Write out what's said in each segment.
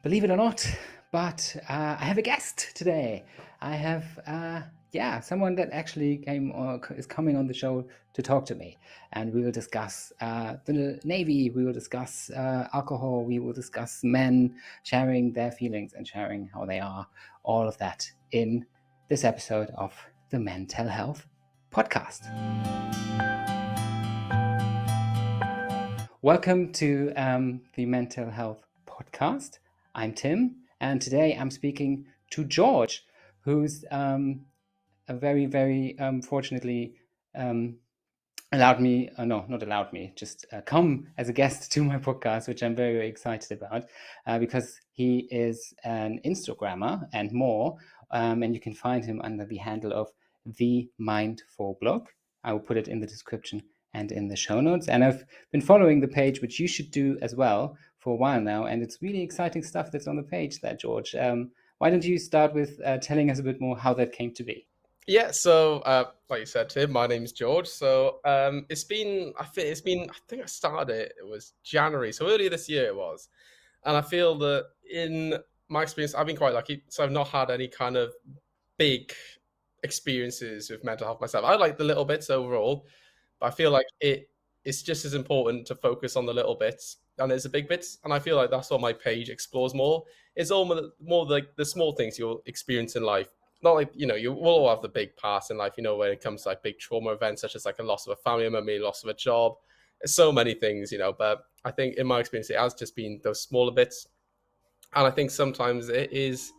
believe it or not, but I have a guest today. I have, someone that actually came or is coming on the show to talk to me, and we will discuss the Navy. We will discuss alcohol. We will discuss men sharing their feelings and sharing how they are. All of that in this episode of the MenTell Health Podcast. Welcome to the MenTell Health Podcast. I'm Tim, and today I'm speaking to George, who's fortunately allowed me, not allowed me, just come as a guest to my podcast, which I'm very, very excited about because he is an Instagrammer and more, and you can find him under the handle of The Mindful Bloke. I will put it in the description and in the show notes. And I've been following the page, which you should do as well for a while now. And it's really exciting stuff that's on the page there, George. Why don't you start with telling us a bit more how that came to be? Yeah, so like you said, Tim, my name's George. So I think I started it was January, so earlier this year it was. And I feel that in my experience, I've been quite lucky. So I've not had any kind of big experiences with mental health myself. I like the little bits overall, but I feel like it's just as important to focus on the little bits and it's the big bits. And I feel like that's what my page explores more. It's all more like the small things you'll experience in life. Not like, you will all have the big parts in life, when it comes to like big trauma events, such as like a loss of a family member, loss of a job. There's so many things, but I think in my experience, it has just been those smaller bits. And I think sometimes it is,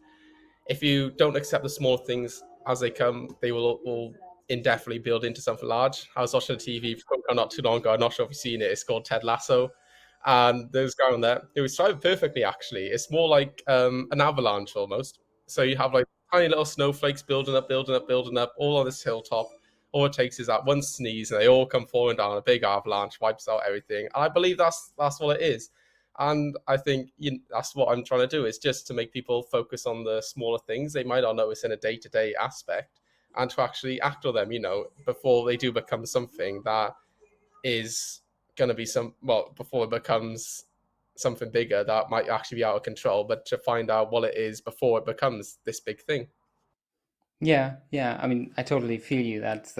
if you don't accept the small things as they come, they will indefinitely build into something large. I was watching a TV program not too long ago. I'm not sure if you've seen it. It's called Ted Lasso. And there's a guy on there who was described perfectly, actually. It's more like an avalanche almost. So you have like tiny little snowflakes building up, all on this hilltop. All it takes is that one sneeze and they all come falling down. A big avalanche wipes out everything. And I believe that's what it is. And I think that's what I'm trying to do, is just to make people focus on the smaller things they might not notice in a day-to-day aspect, and to actually act on them, before they do become something that is going to be before it becomes something bigger that might actually be out of control, but to find out what it is before it becomes this big thing. Yeah. I mean, I totally feel you. That's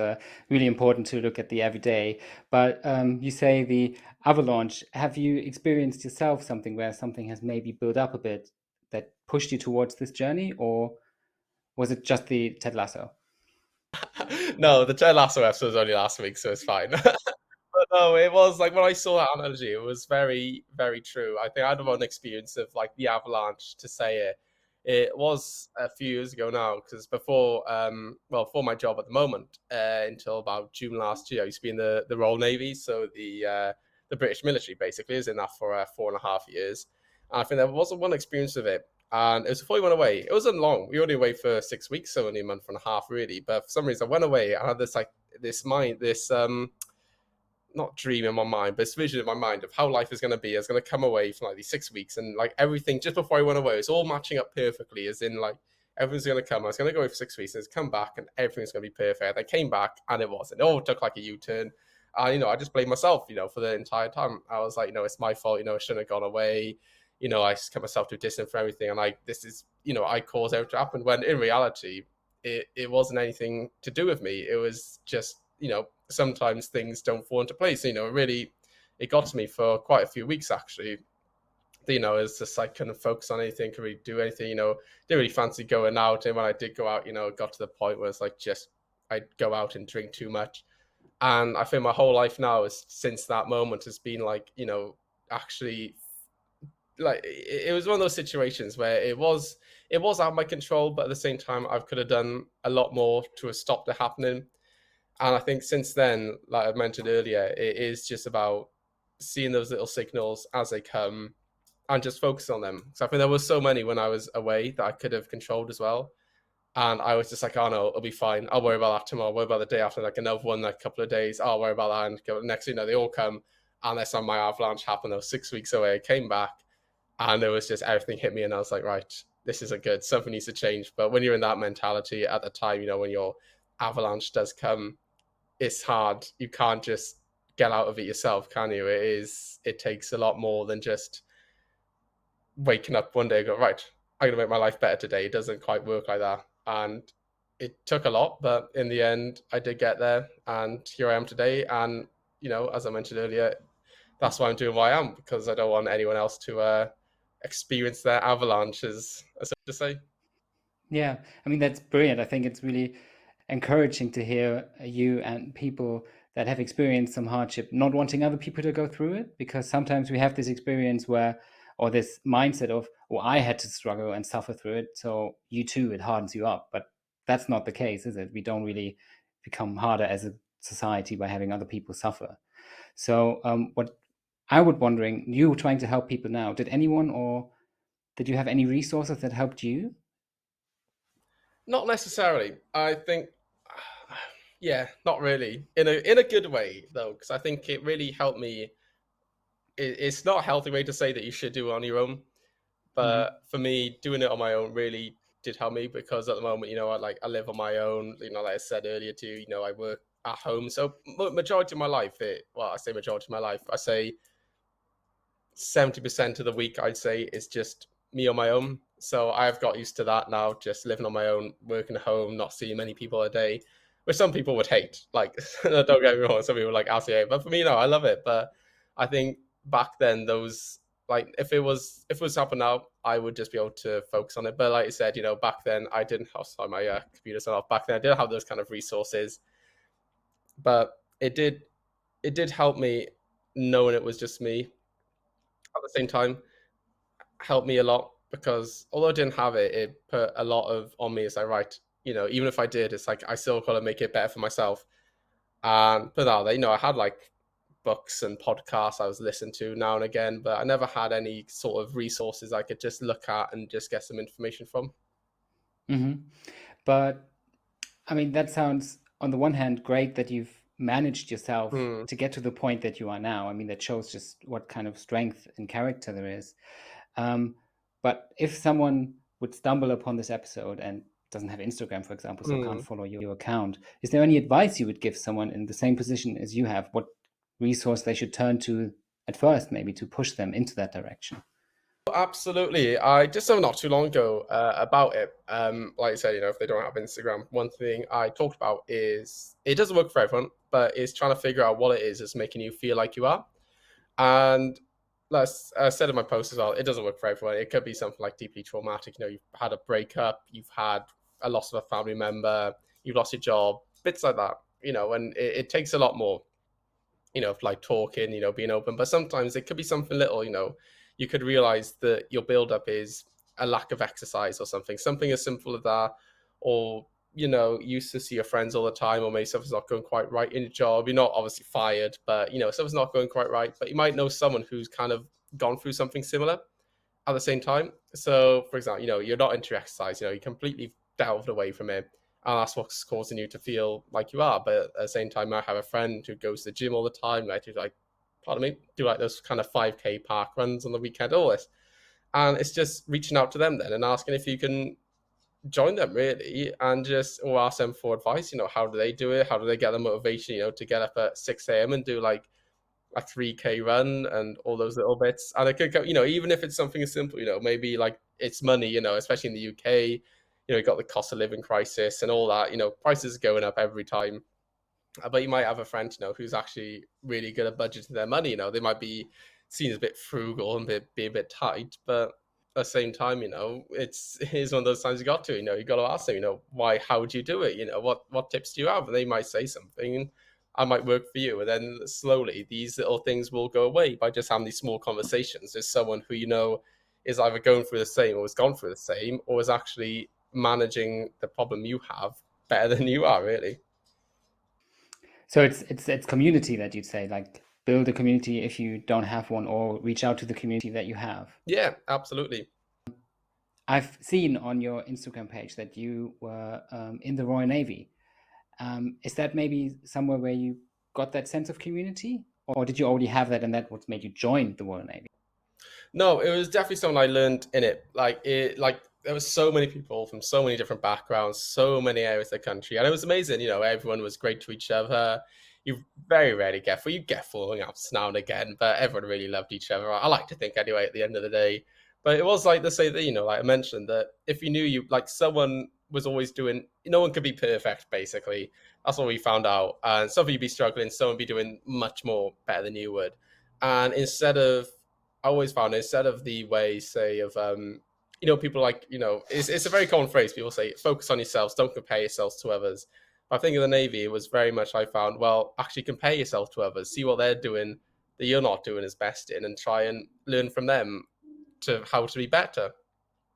really important to look at the everyday. But you say the avalanche. Have you experienced yourself something where something has maybe built up a bit that pushed you towards this journey, or was it just the Ted Lasso? No, the Ted Lasso episode was only last week, so it's fine. But no, it was like when I saw that analogy, it was very, very true. I think I had one experience of like the avalanche, to say it. It was a few years ago now, because before, for my job at the moment, until about June last year, I used to be in the Royal Navy, so the British military basically is in that for 4.5 years. And I think there wasn't one experience of it, and it was before we went away. It wasn't long. We were only away for 6 weeks, so only a month and a half really. But for some reason, I went away. I had this not dream in my mind, but this vision in my mind of how life is going to be. I was going to come away from like these 6 weeks, and like everything just before I went away, it's all matching up perfectly. As in, like everything's going to come. I was going to go away for 6 weeks, and it's come back, and everything's going to be perfect. I came back, and it wasn't. It all took like a U-turn. I just blamed myself, for the entire time. I was like, it's my fault. I shouldn't have gone away. I just kept myself too distant from everything, and this is, I caused everything to happen. When in reality, it wasn't anything to do with me. It was just, sometimes things don't fall into place. It got to me for quite a few weeks actually. It's just like couldn't focus on anything, couldn't really do anything. Didn't really fancy going out, and when I did go out, it got to the point where it's like just I'd go out and drink too much. And I think my whole life now is since that moment has been like, actually, like it was one of those situations where it was out of my control, but at the same time I could have done a lot more to have stopped it happening. And I think since then, like I mentioned earlier, it is just about seeing those little signals as they come and just focus on them. So I think there was so many when I was away that I could have controlled as well. And I was just like, oh no, it'll be fine. I'll worry about that tomorrow. I'll worry about the day after, like another one, like a couple of days. I'll worry about that. And next thing you know, they all come. And that's when my avalanche happened. I was 6 weeks away. I came back, and it was just everything hit me. And I was like, right, this isn't good. Something needs to change. But when you're in that mentality at the time, when your avalanche does come, it's hard. You can't just get out of it yourself, can you? It takes a lot more than just waking up one day and go, right, I'm gonna make my life better today. It doesn't quite work like that. And it took a lot, but in the end I did get there, and here I am today. And as I mentioned earlier, that's why I'm doing what I am, because I don't want anyone else to experience their avalanches, as so to say. Yeah, I mean, that's brilliant. I think it's really encouraging to hear you and people that have experienced some hardship not wanting other people to go through it, because sometimes we have this experience where, or this mindset of, well, I had to struggle and suffer through it, so you too, it hardens you up. But that's not the case, is it? We don't really become harder as a society by having other people suffer. So what I would wondering, you trying to help people now, did anyone or did you have any resources that helped you? Not necessarily. I think, yeah, not really. In a good way though, because I think it really helped me. It's not a healthy way to say that you should do it on your own, Mm-hmm. but for me, doing it on my own really did help me, because at the moment, I live on my own. Like I said earlier too, I work at home, so majority of my life, I say majority of my life, I say 70% of the week, I'd say, is just me on my own. So I've got used to that now, just living on my own, working at home, not seeing many people a day, which some people would hate. Like, don't get me wrong, some people would like, absolutely hate, but for me, no, I love it. But I think back then, those, like, if it was happening now, I would just be able to focus on it. But like I said, back then I didn't have, sorry, my computer's not off. Back then I didn't have those kind of resources, but it did help me knowing it was just me. At the same time, helped me a lot, because although I didn't have it, it put a lot of on me. It's like, right, even if I did, it's like I still got to make it better for myself. And but now, I had like books and podcasts I was listening to now and again, but I never had any sort of resources I could just look at and just get some information from. Mm-hmm. But I mean, that sounds, on the one hand, great that you've managed yourself Hmm. to get to the point that you are now. I mean, that shows just what kind of strength and character there is. Um, but if someone would stumble upon this episode and doesn't have Instagram, for example, so Hmm. can't follow your account, is there any advice you would give someone in the same position as you have? What resource they should turn to at first, maybe to push them into that direction? Absolutely. I just saw not too long ago about it. Like I said, if they don't have Instagram, one thing I talked about is it doesn't work for everyone, but it's trying to figure out what it is that's making you feel like you are. And as I said in my post as well, it doesn't work for everyone. It could be something like deeply traumatic. You've had a breakup, you've had a loss of a family member, you've lost your job, bits like that. And it takes a lot more, like talking, being open. But sometimes it could be something little, you could realize that your buildup is a lack of exercise or something as simple as that. Or, you used to see your friends all the time, or maybe something's not going quite right in your job. You're not obviously fired, but, something's not going quite right. But you might know someone who's kind of gone through something similar at the same time. So, for example, you're not into exercise, you completely delved away from it, and that's what's causing you to feel like you are. But at the same time, I have a friend who goes to the gym all the time, like, do like, pardon me, do like those kind of 5K park runs on the weekend, all this. And it's just reaching out to them then and asking if you can join them, really, and just, or ask them for advice. How do they do it? How do they get the motivation, to get up at 6 a.m. and do like a 3K run and all those little bits. And it could go, even if it's something as simple, maybe like it's money, especially in the UK, you got the cost of living crisis and all that, prices are going up every time. But you might have a friend, who's actually really good at budgeting their money. They might be seen as a bit frugal and be a bit tight, but at the same time, it's one of those times you got to, you got to ask them, why, how would you do it? What tips do you have? And they might say something, and I might work for you. And then slowly these little things will go away by just having these small conversations. There's someone who, is either going through the same, or has gone through the same, or is actually managing the problem you have better than you are, really. So it's community that you'd say, like build a community if you don't have one, or reach out to the community that you have. Yeah, absolutely. I've seen on your Instagram page that you were in the Royal Navy. Is that maybe somewhere where you got that sense of community, or did you already have that and that what made you join the Royal Navy? No, it was definitely something I learned in it. Like there was so many people from so many different backgrounds, so many areas of the country, and it was amazing. Everyone was great to each other. You very rarely get falling outs now and again, but everyone really loved each other. I like to think anyway. At the end of the day, But it was like the say that, like I mentioned, that if you knew you like someone was always doing, no one could be perfect, basically. That's what we found out. And some of you'd be struggling, someone would be doing much more better than you would. And I always found instead of the way, say, of people like, it's a very common phrase. People say, focus on yourselves, don't compare yourselves to others. I think in the Navy, it was very much I found, well, actually compare yourself to others, see what they're doing that you're not doing as best in, and try and learn from them to how to be better.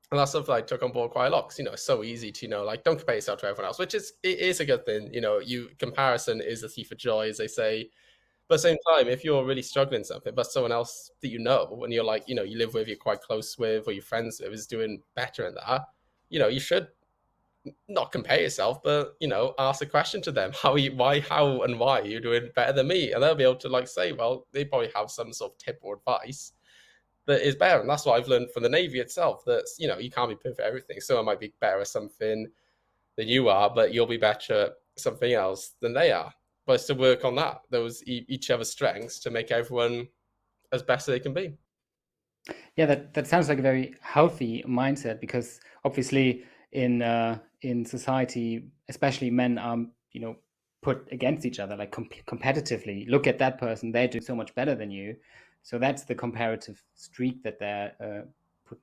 And that's something I took on board quite a lot because, it's so easy to, like, don't compare yourself to everyone else, it is a good thing. Comparison is the thief of joy, as they say. But at the same time, if you're really struggling in something, but someone else that and you're like, you live with, you're quite close with, or you're friends with, is doing better in that, you should not compare yourself, but ask a question to them: how are you doing better than me? And they'll be able to like say, well, they probably have some sort of tip or advice that is better. And that's what I've learned from the Navy itself. That you can't be perfect at everything. Someone might be better at something than you are, but you'll be better at something else than they are. But it's to work on that, those each other's strengths, to make everyone as best as they can be. Yeah, that sounds like a very healthy mindset, because obviously in society, especially men are put against each other, like competitively. Look at that person; they're doing so much better than you. So that's the comparative streak that they're put,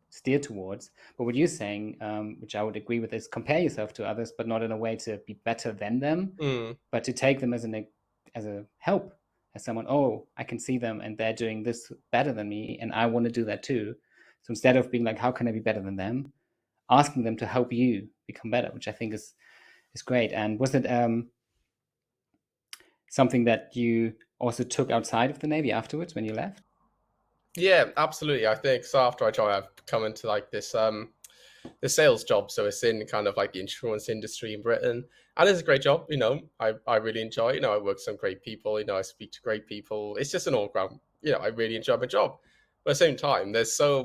steer towards. But what you're saying, which I would agree with, is compare yourself to others, but not in a way to be better than them, but to take them as a help, as someone, oh, I can see them and they're doing this better than me and I want to do that too. So instead of being like, how can I be better than them, asking them to help you become better, which I think is great. And was it something that you also took outside of the Navy afterwards when you left? Yeah, absolutely. I think so. After I joined, I've come into like this the sales job. So it's in kind of like the insurance industry in Britain. And it's a great job, I really enjoy it. I work with some great people, I speak to great people. It's just an all round, I really enjoy my job. But at the same time,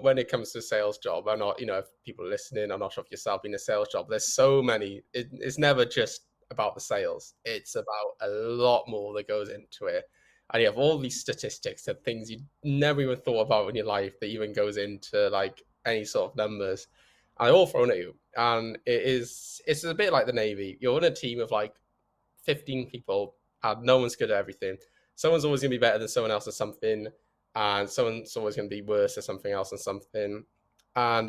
when it comes to a sales job, I'm not, if people are listening, I'm not sure if yourself in a sales job, there's so many, it's never just about the sales. It's about a lot more that goes into it. And you have all these statistics and things you never even thought about in your life that even goes into like any sort of numbers. And they're all thrown at you. And it's a bit like the Navy. You're in a team of like 15 people and no one's good at everything. Someone's always going to be better than someone else at something, and someone's always going to be worse at something else and something. And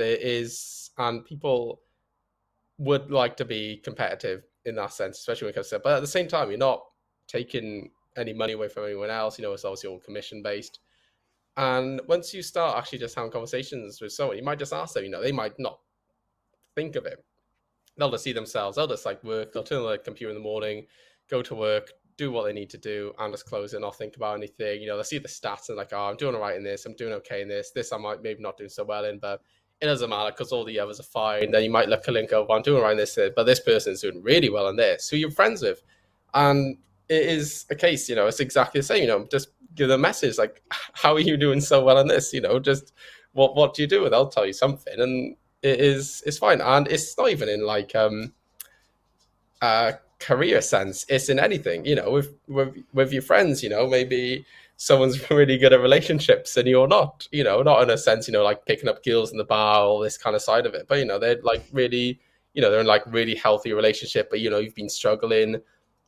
people would like to be competitive in that sense, especially when it comes to, but at the same time, you're not taking any money away from anyone else. It's obviously all commission based. And once you start actually just having conversations with someone, you might just ask them, they might not think of it. They'll just see themselves. They'll just like work. They'll turn on the computer in the morning, go to work, do what they need to do, and just close it, not think about anything. They'll see the stats and like, oh, I'm doing all right in this. I'm doing okay in this. This I might maybe not doing so well in, but it doesn't matter because all the others are fine. Then you might look at link up, well, I'm doing all right in this, but this person's doing really well in this. Who you're friends with, and it is a case. It's exactly the same. Just give them a message like, how are you doing so well in this? Just what do you do? And they'll tell you something, and it's fine. And it's not even in like career sense. It's in anything, with your friends. Maybe someone's really good at relationships and you're not. Not in a sense, like picking up girls in the bar, all this kind of side of it. But they're like really, they're in like really healthy relationship, but you've been struggling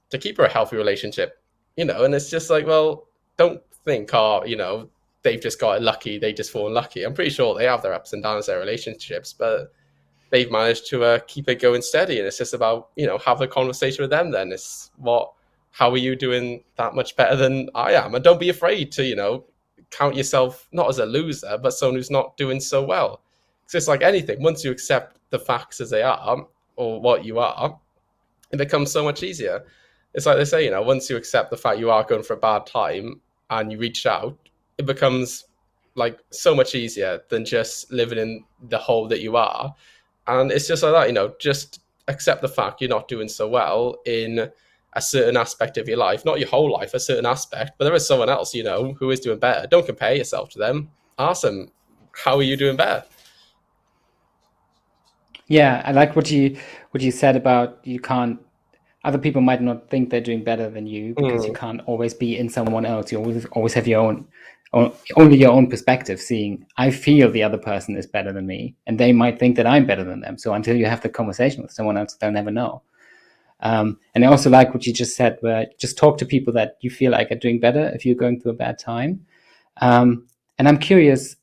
to keep a healthy relationship. And it's just like, well, don't think, they've just got lucky, they just fall lucky. I'm pretty sure they have their ups and downs, their relationships, but they've managed to keep it going steady. And it's just about, have a conversation with them. Then how are you doing that much better than I am? And don't be afraid to, count yourself not as a loser, but someone who's not doing so well. Because it's like anything, once you accept the facts as they are, or what you are, it becomes so much easier. It's like they say, once you accept the fact you are going for a bad time and you reach out, it becomes like so much easier than just living in the hole that you are. And it's just like that, just accept the fact you're not doing so well in a certain aspect of your life, not your whole life, a certain aspect, but there is someone else, who is doing better. Don't compare yourself to them. Ask them, how are you doing better? Yeah, I like what you said about you can't other people might not think they're doing better than you because you can't always be in someone else. You always have your only your own perspective, seeing I feel the other person is better than me, and they might think that I'm better than them. So until you have the conversation with someone else, they'll never know. And I also like what you just said, where just talk to people that you feel like are doing better if you're going through a bad time. And I'm curious,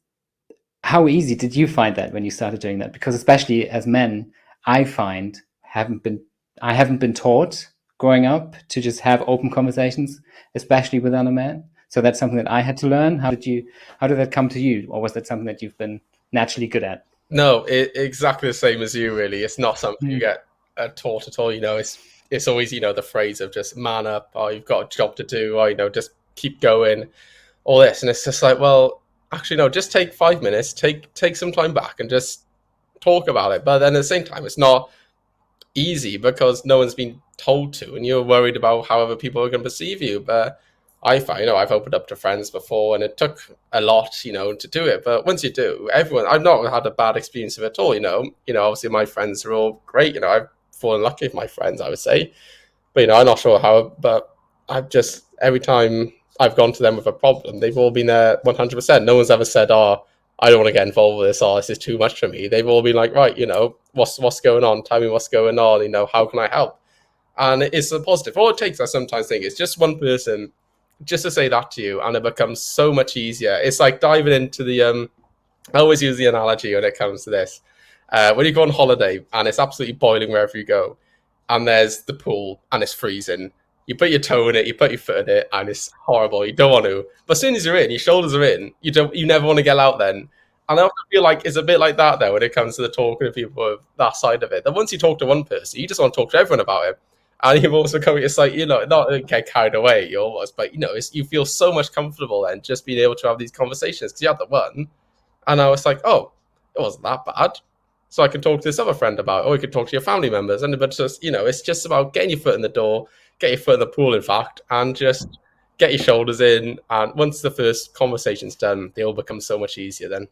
how easy did you find that when you started doing that? Because especially as men, I find I haven't been taught growing up to just have open conversations, especially with other men. So that's something that I had to learn. How did that come to you? Or was that something that you've been naturally good at? No, exactly the same as you, really. It's not something you get taught at all. It's always, the phrase of just man up, or you've got a job to do, or, just keep going, all this. And it's just like, well, actually, no, just take 5 minutes, take some time back and just talk about it. But then at the same time, it's not easy because no one's been told to, and you're worried about how other people are going to perceive you. But I find, I've opened up to friends before, and it took a lot, to do it. But once you do, I've not had a bad experience of it at all. Obviously my friends are all great. I've fallen lucky with my friends, I would say. But I'm not sure how. But I've just every time I've gone to them with a problem, they've all been there 100%. No one's ever said, "Oh, I don't want to get involved with this. Oh, this is too much for me." They've all been like, "Right, what's going on? Tell me what's going on. How can I help?" And it's a positive. All it takes, I sometimes think, is just one person just to say that to you, and it becomes so much easier. It's like diving into the I always use the analogy when it comes to this. When you go on holiday and it's absolutely boiling wherever you go, and there's the pool and it's freezing, you put your toe in it, you put your foot in it, and it's horrible. You don't want to. But as soon as you're in, your shoulders are in, you never want to get out then. And I often feel like it's a bit like that though when it comes to the talking to people of that side of it. That once you talk to one person, you just want to talk to everyone about it. And you've also come, it's like, not get carried away, almost, but, you feel so much comfortable then just being able to have these conversations because you had the one. And I was like, oh, it wasn't that bad. So I can talk to this other friend about it, or you can talk to your family members. But just, it's just about getting your foot in the door, get your foot in the pool, in fact, and just get your shoulders in. And once the first conversation's done, they all become so much easier then.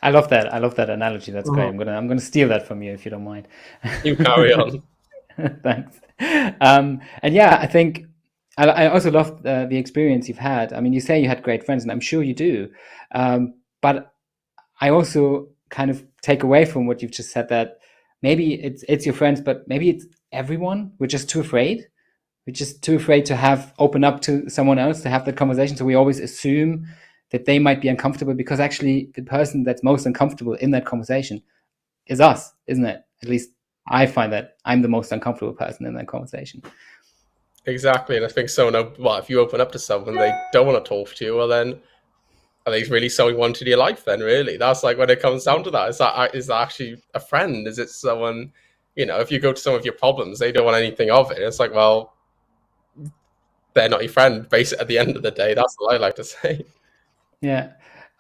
I love that. I love that analogy. That's great. I'm gonna steal that from you if you don't mind. You carry on. Thanks. And yeah, I think I also love the experience you've had. I mean, you say you had great friends, and I'm sure you do. But I also kind of take away from what you've just said that maybe it's your friends, but maybe it's everyone. We're just too afraid. We're just too afraid to have open up to someone else to have that conversation. So we always assume that they might be uncomfortable because actually the person that's most uncomfortable in that conversation is us, isn't it? At least I find that I'm the most uncomfortable person in that conversation. Exactly. And I think if you open up to someone, they don't want to talk to you, well then, are they really someone you want in your life then, really? That's like when it comes down to that. Is that actually a friend? Is it someone, if you go to someone with your problems, they don't want anything of it. It's like, well, they're not your friend, basically, at the end of the day. That's what I like to say. Yeah.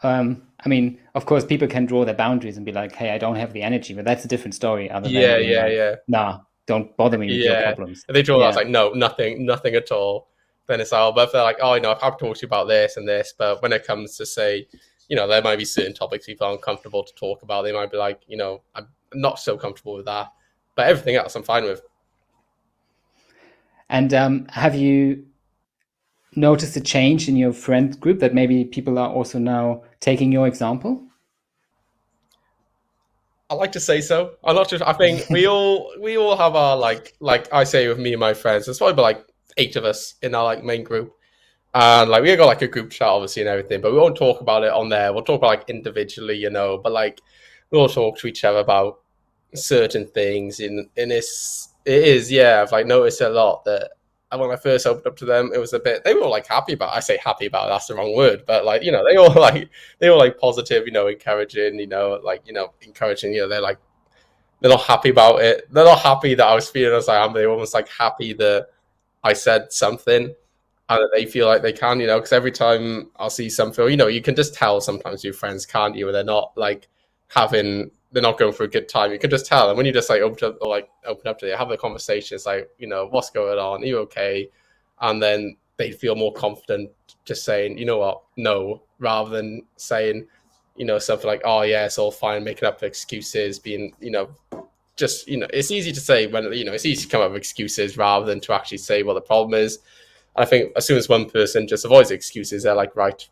I mean, of course, people can draw their boundaries and be like, hey, I don't have the energy, but that's a different story other than being like, Yeah. nah, don't bother me with your problems. If they draw Yeah. that, like, no, nothing at all, then it's all, but if they're like, oh, I've talked to you about this and this, but when it comes to say, there might be certain topics people are uncomfortable to talk about, they might be like, I'm not so comfortable with that, but everything else I'm fine with. And have you noticed a change in your friend group that maybe people are also now taking your example? I like to say so. I'm not sure. I think we all have our like I say with me and my friends. There's probably like 8 of us in our like main group, and like we got like a group chat obviously and everything, but we won't talk about it on there. We'll talk about like individually, but like we'll talk to each other about certain things. In this, it is I've like noticed a lot that when I first opened up to them, it was a bit. They were like happy about. I say happy about. That's the wrong word, but like they were like positive, encouraging, encouraging. They're like they're not happy about it. They're not happy that I was feeling as I am. They were almost like happy that I said something and that they feel like they can, because every time I'll see something, you can just tell sometimes your friends, can't you? When they're not like they're not going for a good time. You can just tell. And when you just like open up to it, have a conversation, it's like, what's going on? Are you okay? And then they feel more confident just saying, you know what, no, rather than saying, something like, oh yeah, it's all fine, making up excuses, being, just, it's easy to say when, it's easy to come up with excuses rather than to actually say what the problem is. And I think as soon as one person just avoids excuses, they're like, right,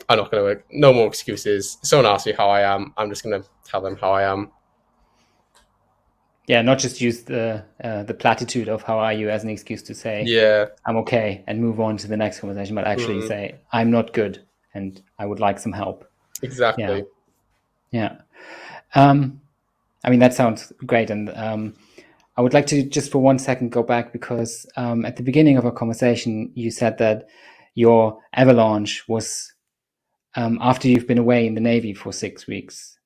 I'm not going to, no more excuses. If someone asks me how I am, I'm just going to tell them how I am. Yeah, not just use the platitude of how are you as an excuse to say, Yeah. I'm okay, and move on to the next conversation, but actually say, I'm not good and I would like some help. Exactly. Yeah. I mean, that sounds great. And I would like to just for 1 second go back because at the beginning of our conversation, you said that your avalanche was after you've been away in the Navy for 6 weeks.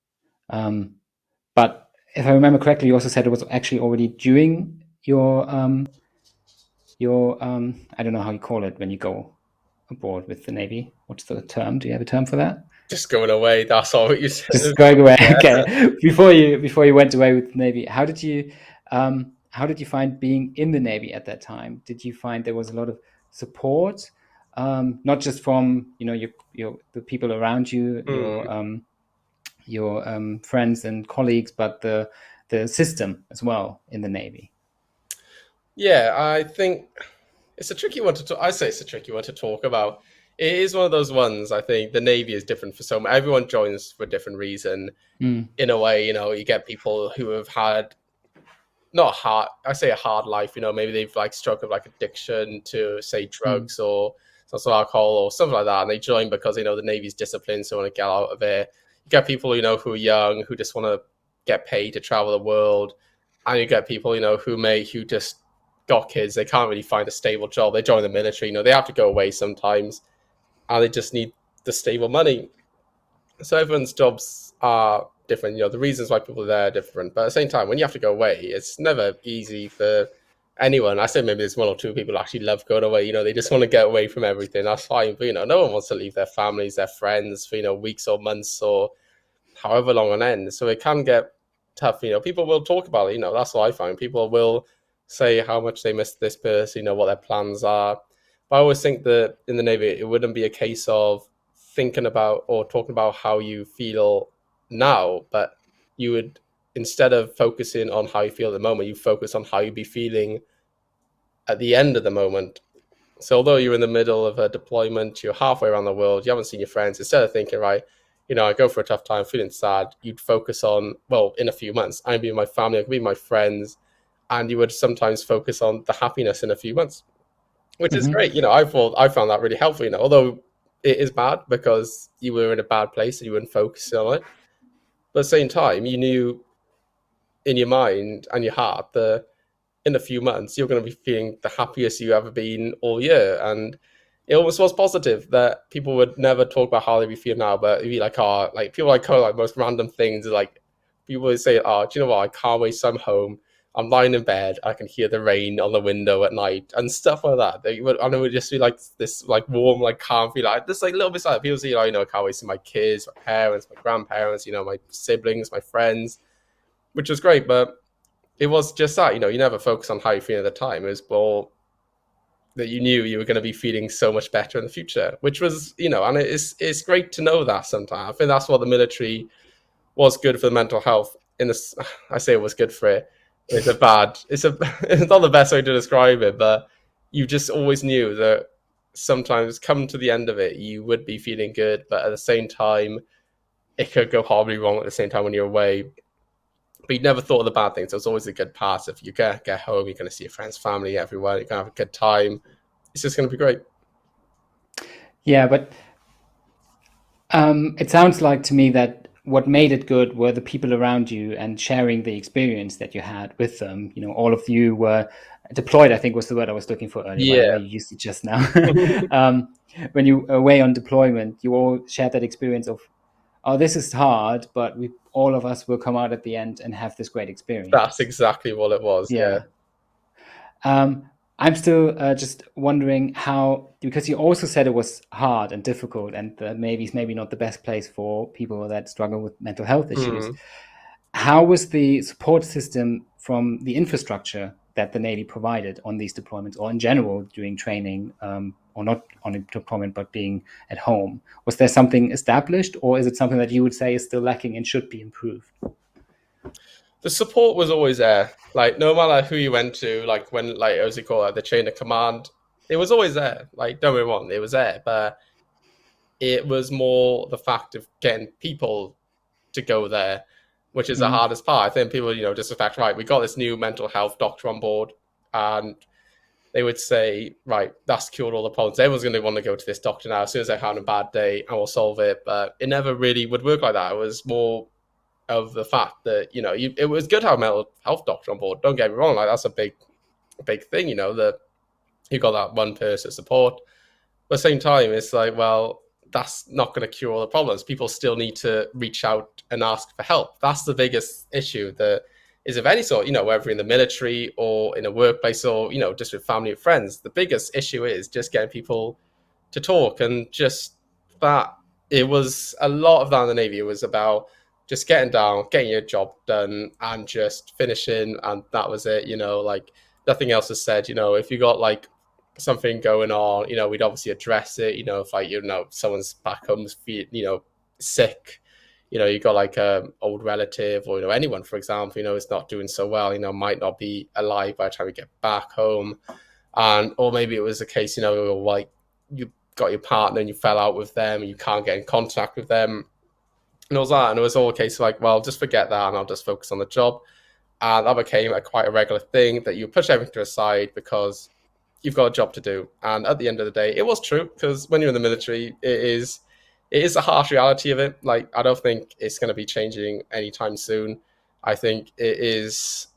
But if I remember correctly, you also said it was actually already during your I don't know how you call it when you go aboard with the Navy. What's the term? Do you have a term for that? Just going away. That's all what you said. Just going away. Yeah. Okay. Before you went away with the Navy, how did you find being in the Navy at that time? Did you find there was a lot of support, not just from the people around you, your friends and colleagues, but the system as well in the Navy? Yeah, I think it's a tricky one to talk. I say it's a tricky one to talk about. It is one of those ones. I think the Navy is different for so many. Everyone joins for a different reason. In a way, you get people who have had not hard. I say a hard life. Maybe they've like struggled with like addiction to say drugs or some sort of alcohol or something like that, and they join because the Navy's disciplined, so want to get out of it. You get people who are young who just want to get paid to travel the world, and you get people who just got kids. They can't really find a stable job. They join the military. They have to go away sometimes, and they just need the stable money. So everyone's jobs are different. The reasons why people are there are different. But at the same time, when you have to go away, it's never easy for anyone. I say maybe there's one or two people who actually love going away. They just want to get away from everything. That's fine. But no one wants to leave their families, their friends for weeks or months or however long on end. So it can get tough. People will talk about it. That's what I find. People will say how much they miss this person. What their plans are. But I always think that in the Navy, it wouldn't be a case of thinking about or talking about how you feel now, but you would, instead of focusing on how you feel at the moment, you focus on how you'd be feeling at the end of the moment. So although you're in the middle of a deployment, you're halfway around the world, you haven't seen your friends, instead of thinking, right, I go for a tough time, feeling sad, you'd focus on, well, in a few months, I'd be with my family, I could be with my friends, and you would sometimes focus on the happiness in a few months, which is great. I found that really helpful, although it is bad because you were in a bad place and you weren't focusing on it. But at the same time, you knew in your mind and your heart that in a few months, you're going to be feeling the happiest you've ever been all year. And it almost was positive that people would never talk about how they be feeling now, but it'd be like, like people like kind of like most random things. Like people would say, do you know what? I can't wait till I'm home. I'm lying in bed. I can hear the rain on the window at night and stuff like that. And it would just be like this, like warm, like calm feel. Like this, like little bit like people say, I can't wait to see my kids, my parents, my grandparents, my siblings, my friends, which was great. But it was just that, you never focus on how you feel at the time. It was more that you knew you were going to be feeling so much better in the future, which was, and it's great to know that sometimes. I think that's what the military was good for the mental health. I say it was good for it. It's not the best way to describe it, but you just always knew that sometimes come to the end of it, you would be feeling good, but at the same time, it could go horribly wrong at the same time when you're away. But you never thought of the bad things. There was always a good part. If you get home, you're going to see your friends, family, everyone. You're going to have a good time. It's just going to be great. Yeah, but it sounds like to me that what made it good were the people around you and sharing the experience that you had with them. All of you were deployed, I think was the word I was looking for earlier. Yeah. By the way, you used it just now. When you were away on deployment, you all shared that experience of, oh, this is hard, but all of us will come out at the end and have this great experience. That's exactly what it was. Yeah. I'm still just wondering how, because you also said it was hard and difficult, and maybe not the best place for people that struggle with mental health issues. How was the support system from the infrastructure that the Navy provided on these deployments, or in general during training, or not on a deployment but being at home? Was there something established, or is it something that you would say is still lacking and should be improved? The support was always there. Like no matter who you went to, like when like as you call it, the chain of command, it was always there. Like don't get me wrong, it was there, but it was more the fact of getting people to go there, which is the Mm. hardest part. I think people, just the fact, right, we got this new mental health doctor on board, and they would say, right, that's cured all the problems. Everyone's going to want to go to this doctor now. As soon as they're having a bad day, I will solve it. But it never really would work like that. It was more of the fact that, it was good to have a mental health doctor on board. Don't get me wrong. Like, that's a big thing, that you got that one person support. But at the same time, it's like, well, that's not going to cure all the problems. People still need to reach out and ask for help. That's the biggest issue that is of any sort, whether in the military or in a workplace or, just with family and friends. The biggest issue is just getting people to talk, and just that it was a lot of that in the Navy. It was about just getting down, getting your job done and just finishing. And that was it, like nothing else is said. If you got like something going on, we'd obviously address it. If like, someone's back home's, sick, you got like a old relative or, anyone, for example, is not doing so well, might not be alive by the time you get back home. And, or maybe it was a case, like you got your partner and you fell out with them and you can't get in contact with them and all that. And it was all a case of like, well, just forget that and I'll just focus on the job. And that became quite a regular thing that you push everything to the side because you've got a job to do. And at the end of the day, it was true, because when you're in the military, it is a harsh reality of it. Like, I don't think it's going to be changing anytime soon. I think it is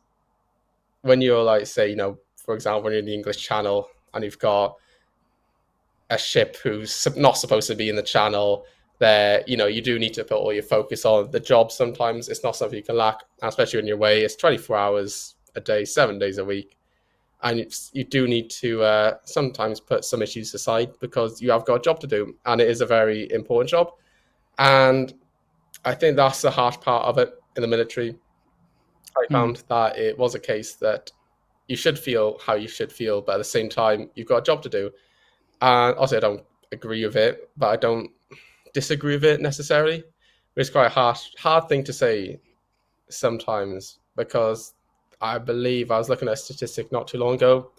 when you're like, say, for example, when you're in the English Channel and you've got a ship who's not supposed to be in the channel, there, you do need to put all your focus on the job. Sometimes it's not something you can lack, especially when you're away. It's 24 hours a day, 7 days a week. And you do need to sometimes put some issues aside because you have got a job to do, and it is a very important job. And I think that's the harsh part of it in the military. I found that it was a case that you should feel how you should feel, but at the same time, you've got a job to do. And also, I don't agree with it, but I don't disagree with it necessarily. It's quite a hard thing to say sometimes, because I believe I was looking at a statistic not too long ago.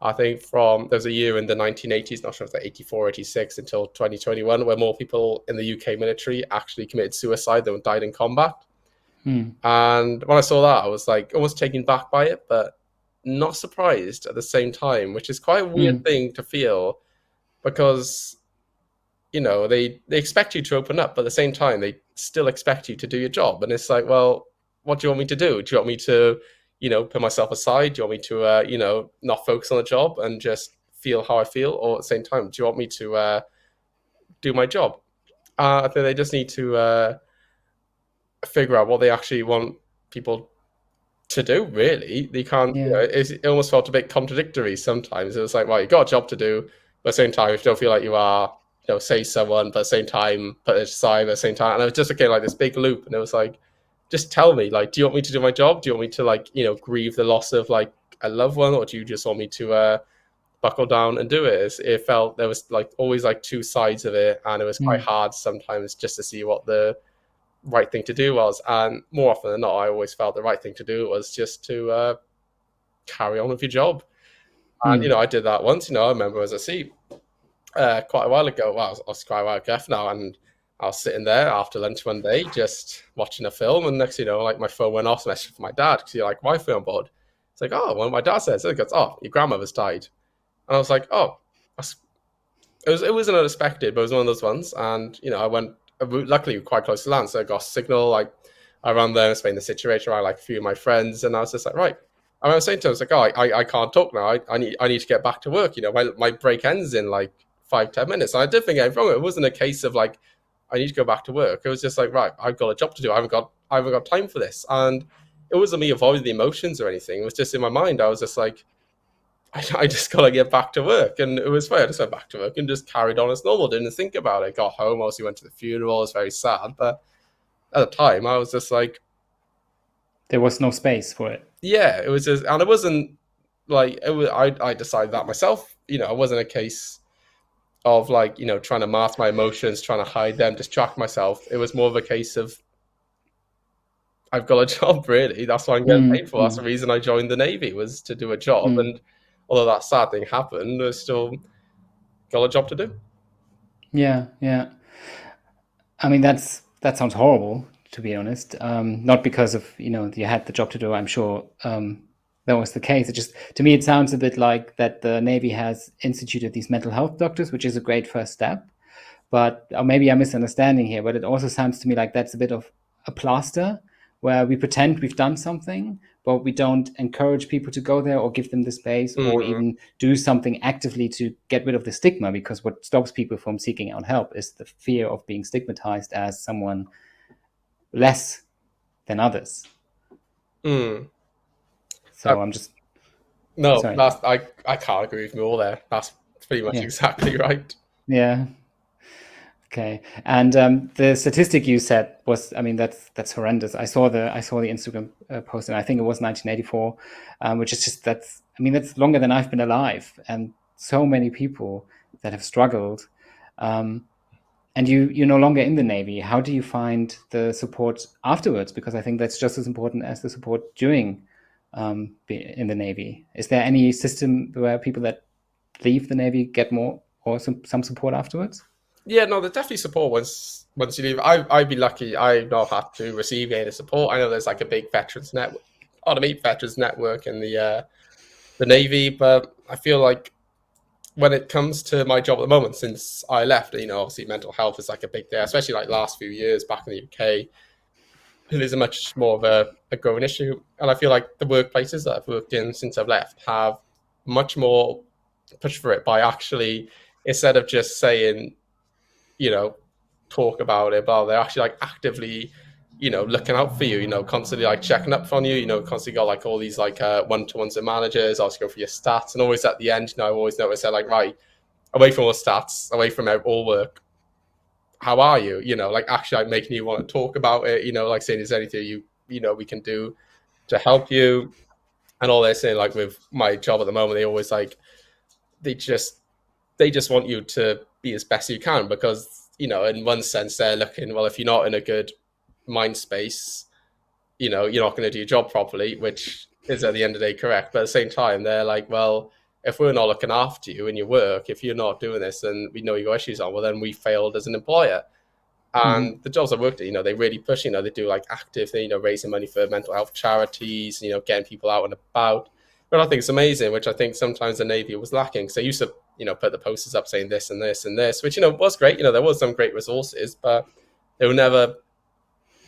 I think there's a year in the 1980s, not sure if it's 84, 86 until 2021, where more people in the UK military actually committed suicide than died in combat. And when I saw that, I was like almost taken back by it, but not surprised at the same time, which is quite a weird thing to feel, because they expect you to open up, but at the same time they still expect you to do your job. And it's like, well, what do you want me to do? Do you want me to put myself aside? Do you want me to not focus on the job and just feel how I feel? Or at the same time, do you want me to do my job? I think they just need to figure out what they actually want people to do, really. They can't, it almost felt a bit contradictory sometimes. It was like, well, you got a job to do, but at the same time, if you don't feel like you are, say someone, but at the same time, put it aside at the same time. And it was just like this big loop. And it was like, just tell me, like, do you want me to do my job? Do you want me to, like, grieve the loss of, like, a loved one? Or do you just want me to buckle down and do it? It felt there was, like, always, like, two sides of it. And it was quite hard sometimes just to see what the right thing to do was. And more often than not, I always felt the right thing to do was just to carry on with your job. And, I did that once. I remember as a C quite a while ago. Well, I was quite a while ago now, and I was sitting there after lunch one day just watching a film, and next like my phone went off, and I messaged my dad because like Wi-Fi on board. It's like, oh, well, my dad says, it goes, oh, your grandmother's died. And I was like, oh, it wasn't unexpected, but it was one of those ones. And I went, luckily quite close to land, so I got a signal. Like I ran there and explained the situation around like a few of my friends, and I was just like, right. I was saying to him, I was like, oh, I can't talk now. I need to get back to work. My break ends in like 5-10 minutes. And I did think anything wrong. It wasn't a case of like, I need to go back to work. It was just like, right, I've got a job to do. I haven't got time for this. And it wasn't me avoiding the emotions or anything. It was just in my mind. I was just like, I just got to get back to work. And it was fair. I just went back to work and just carried on as normal. Didn't think about it. Got home. Obviously went to the funeral. It was very sad. But at the time, I was just like, there was no space for it. Yeah, it was just, and it wasn't like, I decided that myself. It wasn't a case of like, trying to mask my emotions, trying to hide them, distract myself. It was more of a case of I've got a job, really. That's what I'm getting paid for. That's the Mm. reason I joined the Navy, was to do a job. Mm. And although that sad thing happened, I still got a job to do. Yeah, yeah. I mean, that sounds horrible, to be honest. Not because of, you had the job to do. I'm sure that was the case. It just, to me, it sounds a bit like that the Navy has instituted these mental health doctors, which is a great first step. But or maybe I'm misunderstanding here. But it also sounds to me like that's a bit of a plaster where we pretend we've done something, but we don't encourage people to go there or give them the space or Mm, even do something actively to get rid of the stigma. Because what stops people from seeking out help is the fear of being stigmatized as someone less than others. mm. So I'm just No, sorry. I can't agree with you more there. That's pretty much Yeah. exactly right. Yeah. Okay. And the statistic you said was, I mean, that's horrendous. I saw the Instagram post, and I think it was 1984, which is just I mean, that's longer than I've been alive, and so many people that have struggled. Um, and you're no longer in the Navy. How do you find the support afterwards? Because I think that's just as important as the support during in the Navy. Is there any system where people that leave the Navy get more or some support afterwards? Yeah, no, there's definitely support once you leave. I'd be lucky. I've not had to receive any support. I know there's like a big veterans network, veterans network in the Navy, but I feel like when it comes to my job at the moment, since I left, obviously mental health is like a big thing, especially like last few years back in the UK. It is a much more of a growing issue, and I feel like the workplaces that I've worked in since I've left have much more push for it by actually, instead of just saying, you know, talk about it, but they're actually like actively, looking out for you, constantly like checking up on you, constantly got like all these like one-to-ones with managers, also go for your stats, and always at the end, I always notice they're like, right, away from all stats, away from all work, how are you? Like actually like making you want to talk about it, like saying, is there anything we can do to help you? And all they're saying, like with my job at the moment, they always like they just want you to be as best you can, because in one sense they're looking, well, if you're not in a good mind space, you're not going to do your job properly, which is at the end of the day correct. But at the same time, they're like, well, if we're not looking after you in your work, if you're not doing this and we know you got issues on, well, then we failed as an employer. Mm-hmm. And the jobs I worked at, they really push, they do like active, raising money for mental health charities, getting people out and about. But I think it's amazing, which I think sometimes the Navy was lacking. So they used to, put the posters up saying this and this and this, which, was great. There was some great resources, but they would never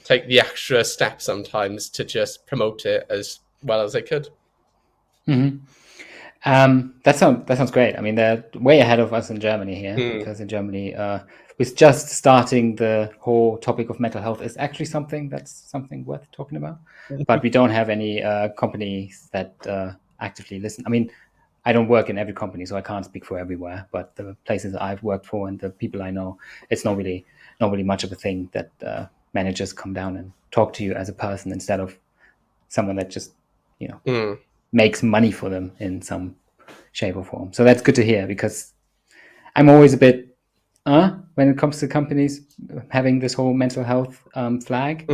take the extra step sometimes to just promote it as well as they could. Mm-hmm. That sounds great. I mean, they're way ahead of us in Germany here, because in Germany, with just starting the whole topic of mental health is actually something worth talking about. But we don't have any companies that actively listen. I mean, I don't work in every company, so I can't speak for everywhere. But the places I've worked for and the people I know, it's not really much of a thing that managers come down and talk to you as a person instead of someone that just makes money for them in some shape or form. So that's good to hear, because I'm always a bit when it comes to companies having this whole mental health flag,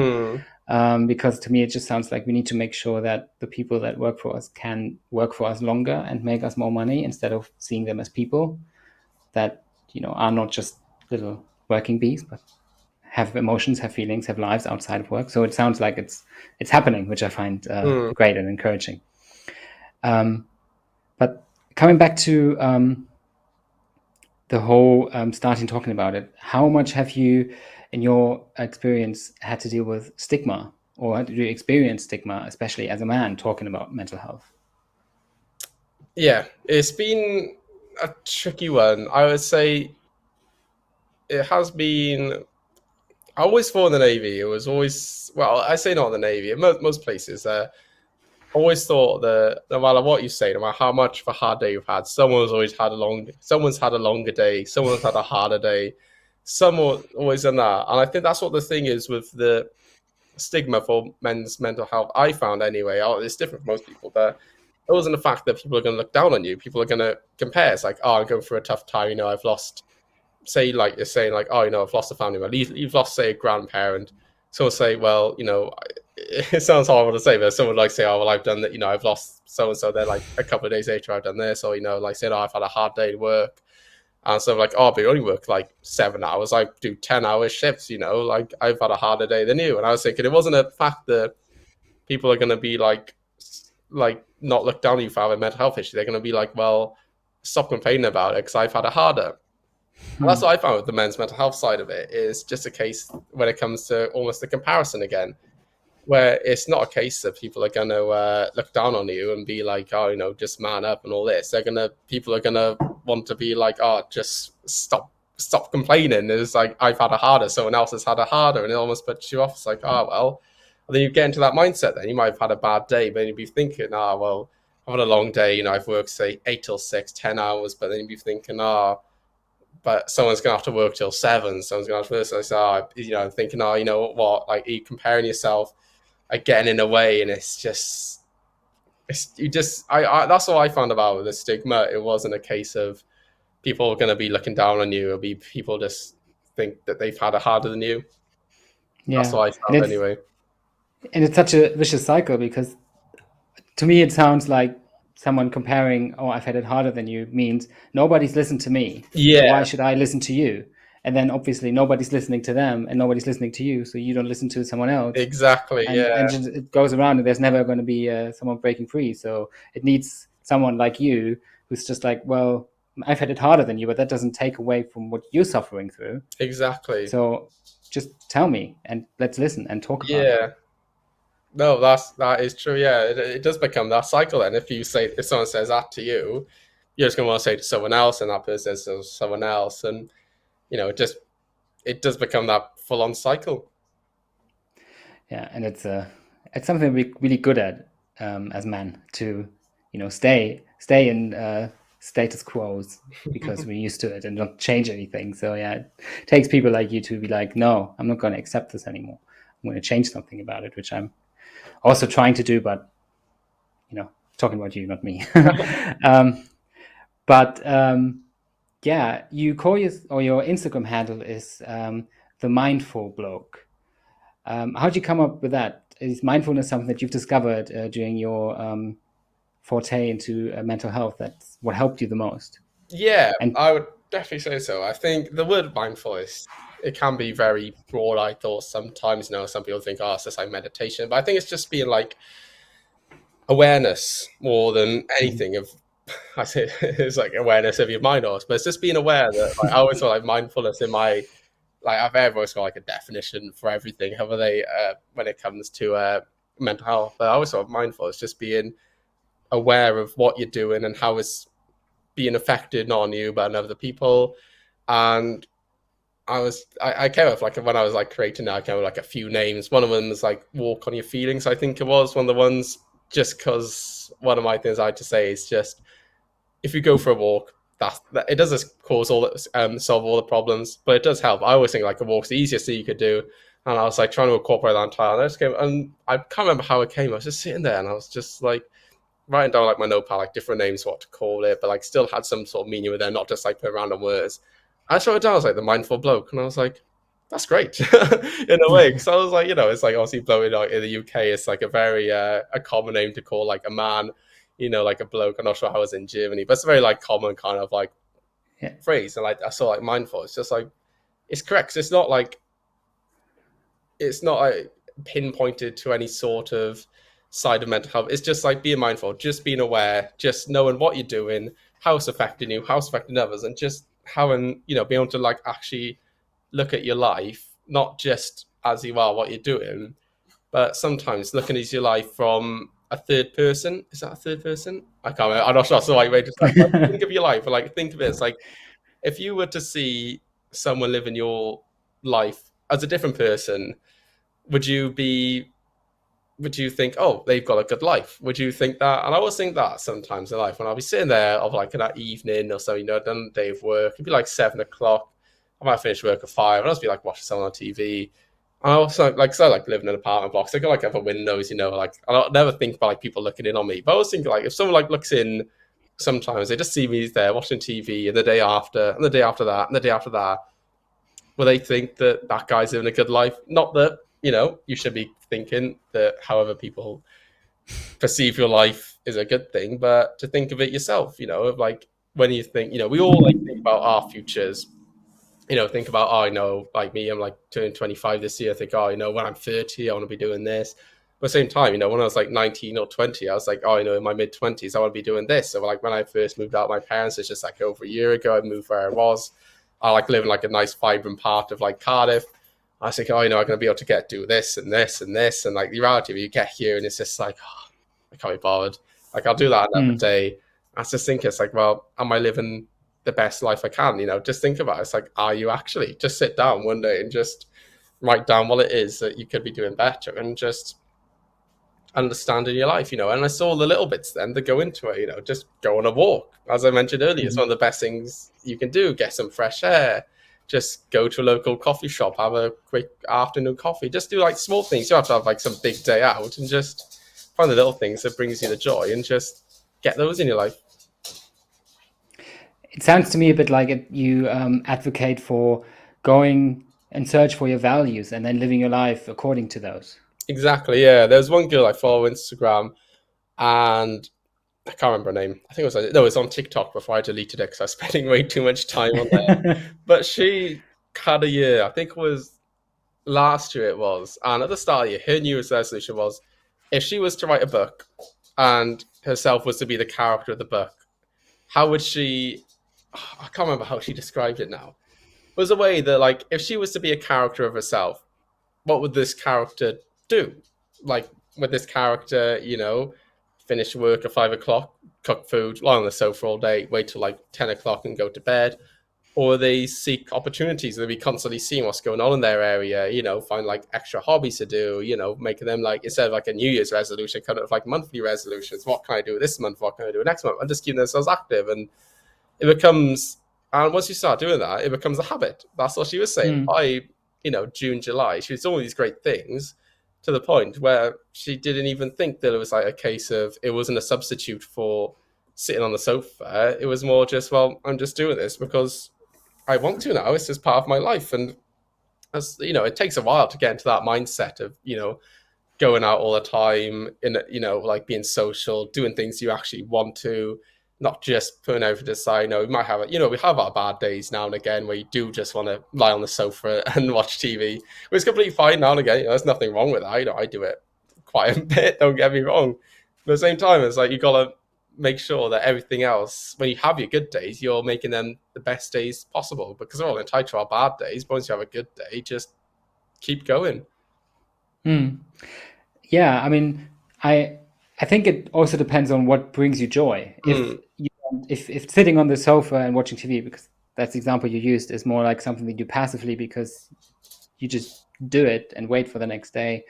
because to me it just sounds like we need to make sure that the people that work for us can work for us longer and make us more money, instead of seeing them as people that are not just little working bees, but have emotions, have feelings, have lives outside of work. So it sounds like it's happening, which I find great and encouraging. But coming back to the whole starting talking about it, how much have you, in your experience, had to deal with stigma, or did you experience stigma, especially as a man talking about mental health? Yeah, it's been a tricky one. I would say it has been. I always thought in the Navy, it was always, well, I say not in the Navy, in most places, always thought that no matter what you say, no matter how much of a hard day you've had, someone's had a longer day, someone's had a harder day, someone always done that. And I think that's what the thing is with the stigma for men's mental health. I found anyway, it's different for most people, but it wasn't the fact that people are going to look down on you. People are going to compare. It's like, oh, I'm going through a tough time. I've lost, say, like you're saying, like, oh, I've lost a family member. You've lost, say, a grandparent. someone say, well, it sounds horrible to say, but someone like say, oh, well, I've done that, I've lost so and so. Then like a couple of days later, I've done this, or like saying, oh, I've had a hard day at work, and so like, oh, but you only work like 7 hours. I do 10-hour shifts. Like I've had a harder day than you. And I was thinking, it wasn't a fact that people are going to be like not look down on you for having a mental health issue. They're going to be like, well, stop complaining about it because I've had it harder. And that's what I found with the men's mental health side of it, is just a case when it comes to almost the comparison again, where it's not a case that people are going to look down on you and be like, oh, just man up and all this. People are going to want to be like, oh, just stop complaining. It's like, I've had it harder, someone else has had it harder, and it almost puts you off. It's like, oh, well. And then you get into that mindset then. You might have had a bad day, but then you'd be thinking, well, I've had a long day, I've worked, say, 8 till 6, 10 hours, but then you'd be thinking, but someone's going to have to work till 7, someone's going to have to work, so, thinking, you know what, like, you're comparing yourself again in a way, and it's just, that's what I found about the stigma. It wasn't a case of people going to be looking down on you, it'll be people just think that they've had it harder than you. Yeah. That's what I found anyway. And it's such a vicious cycle, because to me it sounds like someone comparing, oh, I've had it harder than you, means nobody's listened to me. Yeah. So why should I listen to you? And then obviously nobody's listening to them, and nobody's listening to you, so you don't listen to someone else. Exactly. And just, it goes around, and there's never going to be someone breaking free. So it needs someone like you who's just like, well, I've had it harder than you, but that doesn't take away from what you're suffering through. Exactly. So just tell me, and let's listen and talk about it. Yeah. No, that is true. Yeah, it does become that cycle. Then if someone says that to you, you're just going to want to say it to someone else, and that person says to someone else, and it does become that full-on cycle. Yeah, and it's something we're really good at as men, to stay in status quos because we're used to it and don't change anything. So yeah, it takes people like you to be like, no, I'm not going to accept this anymore. I'm going to change something about it, which I'm also trying to do, but talking about you, not me. Yeah, you call your Instagram handle is the Mindful Bloke. How'd you come up with that? Is mindfulness something that you've discovered during your forte into mental health? That's what helped you the most? Yeah, and I would definitely say so. I think the word mindfulness, it can be very broad. I thought sometimes, some people think, oh, it's just like meditation, but I think it's just being like awareness more than anything of. I say it's like awareness of your mind, but it's just being aware that I always feel like mindfulness in my. Like I've always got like a definition for everything, however when it comes to mental health. But I always thought mindful is just being aware of what you're doing and how it's being affected on you by other people. And I came up like when I was like creating that, I came up with like a few names. One of them was like walk on your feelings. I think it was one of the ones, just because one of my things I like to say is just if you go for a walk. That it doesn't cause solve all the problems, but it does help. I always think like a walk's the easiest thing you could do, and I was like trying to incorporate that entirely. And I can't remember how it came. I was just sitting there, and I was just like writing down like my notepad, like different names, what to call it, but like still had some sort of meaning with them, not just like put random words. I just wrote it down. I was like the Mindful Bloke, and I was like, that's great in a way, because I was like, it's like obviously Bloke in the UK, it's like a very a common name to call like a man. Like a bloke. I'm not sure how it's in Germany, but it's a very like common kind of like phrase. And like I saw like mindful. It's just like it's correct. It's not like pinpointed to any sort of side of mental health. It's just like being mindful, just being aware, just knowing what you're doing, how it's affecting you, how it's affecting others, and just having being able to like actually look at your life, not just as you are, what you're doing, but sometimes looking at your life from a third person. Is that a third person? I can't remember. I'm not sure. So like, just like think of your life, but like think of it as like if you were to see someone living your life as a different person, would you think, oh, they've got a good life? Would you think that? And I always think that sometimes in life when I'll be sitting there of like in that evening or so, done a day of work, it'd be like 7 o'clock. I might finish work at 5. I'll just be like watching someone on TV. I also like living in apartment blocks. I got like other windows, like I don't never think about like people looking in on me. But I always think like if someone like looks in, sometimes they just see me there watching TV, and the day after, and the day after that, and the day after that, will they think that guy's living a good life? Not that you should be thinking that however people perceive your life is a good thing, but to think of it yourself, of like when you think, we all like think about our futures, think about, oh, like me, I'm like turning 25 this year. I think, oh, when I'm 30, I want to be doing this. But at the same time, when I was like 19 or 20, I was like, oh, in my mid 20s, I want to be doing this. So like when I first moved out, my parents, it's just like over a year ago, I moved where I was. I like live in like a nice vibrant part of like Cardiff. I was like, oh, I'm going to be able to do this and this and this. And like the reality of it, you get here and it's just like, oh, I can't be bothered. Like I'll do that another day. I just think it's like, well, am I living the best life I can? Just think about it. It's like, are you actually? Just sit down one day and just write down what it is that you could be doing better and just understand in your life, and I saw the little bits then that go into it, just go on a walk. As I mentioned earlier, it's one of the best things you can do. Get some fresh air, just go to a local coffee shop, have a quick afternoon coffee, just do like small things. You don't have to have like some big day out, and just find the little things that brings you the joy and just get those in your life. It sounds to me a bit like you advocate for going and search for your values and then living your life according to those. Exactly, yeah. There's one girl I follow on Instagram, and I can't remember her name. I think it was on TikTok before I deleted it because I was spending way too much time on there. But she had a year, I think it was last year it was, and at the start of the year, her New Year's resolution was, if she was to write a book and herself was to be the character of the book, how would she, I can't remember how she described it now. It was a way that, like, if she was to be a character of herself, what would this character do? Like, would this character, finish work at 5 o'clock, cook food, lie on the sofa all day, wait till like 10 o'clock and go to bed? Or they seek opportunities. They'll be constantly seeing what's going on in their area, find like extra hobbies to do, making them like, instead of like a New Year's resolution, kind of like monthly resolutions. What can I do this month? What can I do next month? And just keeping themselves active. And it becomes, and once you start doing that, it becomes a habit. That's what she was saying. By, June, July, she was doing all these great things to the point where she didn't even think that it was like a case of, it wasn't a substitute for sitting on the sofa. It was more just, well, I'm just doing this because I want to now. It's just part of my life. And as it takes a while to get into that mindset of, going out all the time in, like being social, doing things you actually want to, not just putting everything aside. We might have we have our bad days now and again where you do just want to lie on the sofa and watch TV. It's completely fine now and again. There's nothing wrong with that. I do it quite a bit, don't get me wrong. But at the same time, it's like you got to make sure that everything else, when you have your good days, you're making them the best days possible, because we're all entitled to our bad days. But once you have a good day, just keep going. Yeah, I mean, I think it also depends on what brings you joy. If sitting on the sofa and watching TV, because that's the example you used, is more like something that you do passively because you just do it and wait for the next day,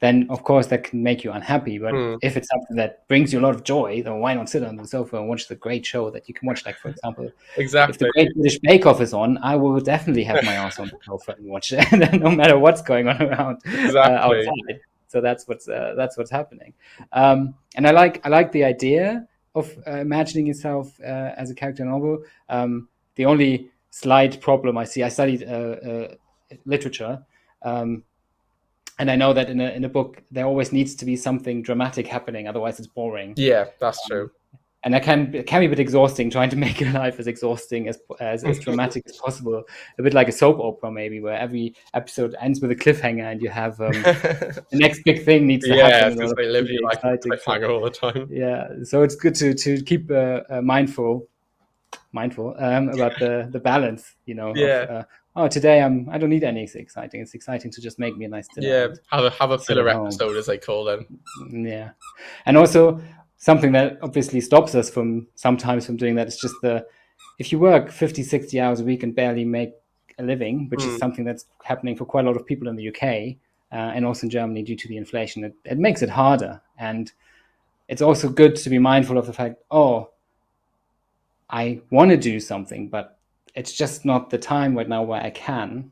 then of course that can make you unhappy. But if it's something that brings you a lot of joy, then why not sit on the sofa and watch the great show that you can watch? Like, for example, exactly. If the Great British Bake Off is on, I will definitely have my ass on the sofa and watch it, no matter what's going on around outside. So that's what's happening. And I like the idea of imagining yourself as a character in a novel. The only slight problem I see, I studied literature. And I know that in a book, there always needs to be something dramatic happening. Otherwise, it's boring. Yeah, that's true. And it can be a bit exhausting, trying to make your life as exhausting as dramatic as possible. A bit like a soap opera, maybe, where every episode ends with a cliffhanger and you have the next big thing needs to happen. Yeah, they live you like a cliffhanger all the time. Yeah, so it's good to keep mindful about the balance, Yeah. Of, today I don't need anything exciting. It's exciting to just make me a nice dinner. Yeah, have a filler episode, as they call them. Yeah, and also something that obviously stops us sometimes from doing that is just if you work 50, 60 hours a week and barely make a living, which is something that's happening for quite a lot of people in the UK and also in Germany due to the inflation, it makes it harder. And it's also good to be mindful of the fact, I want to do something, but it's just not the time right now where I can.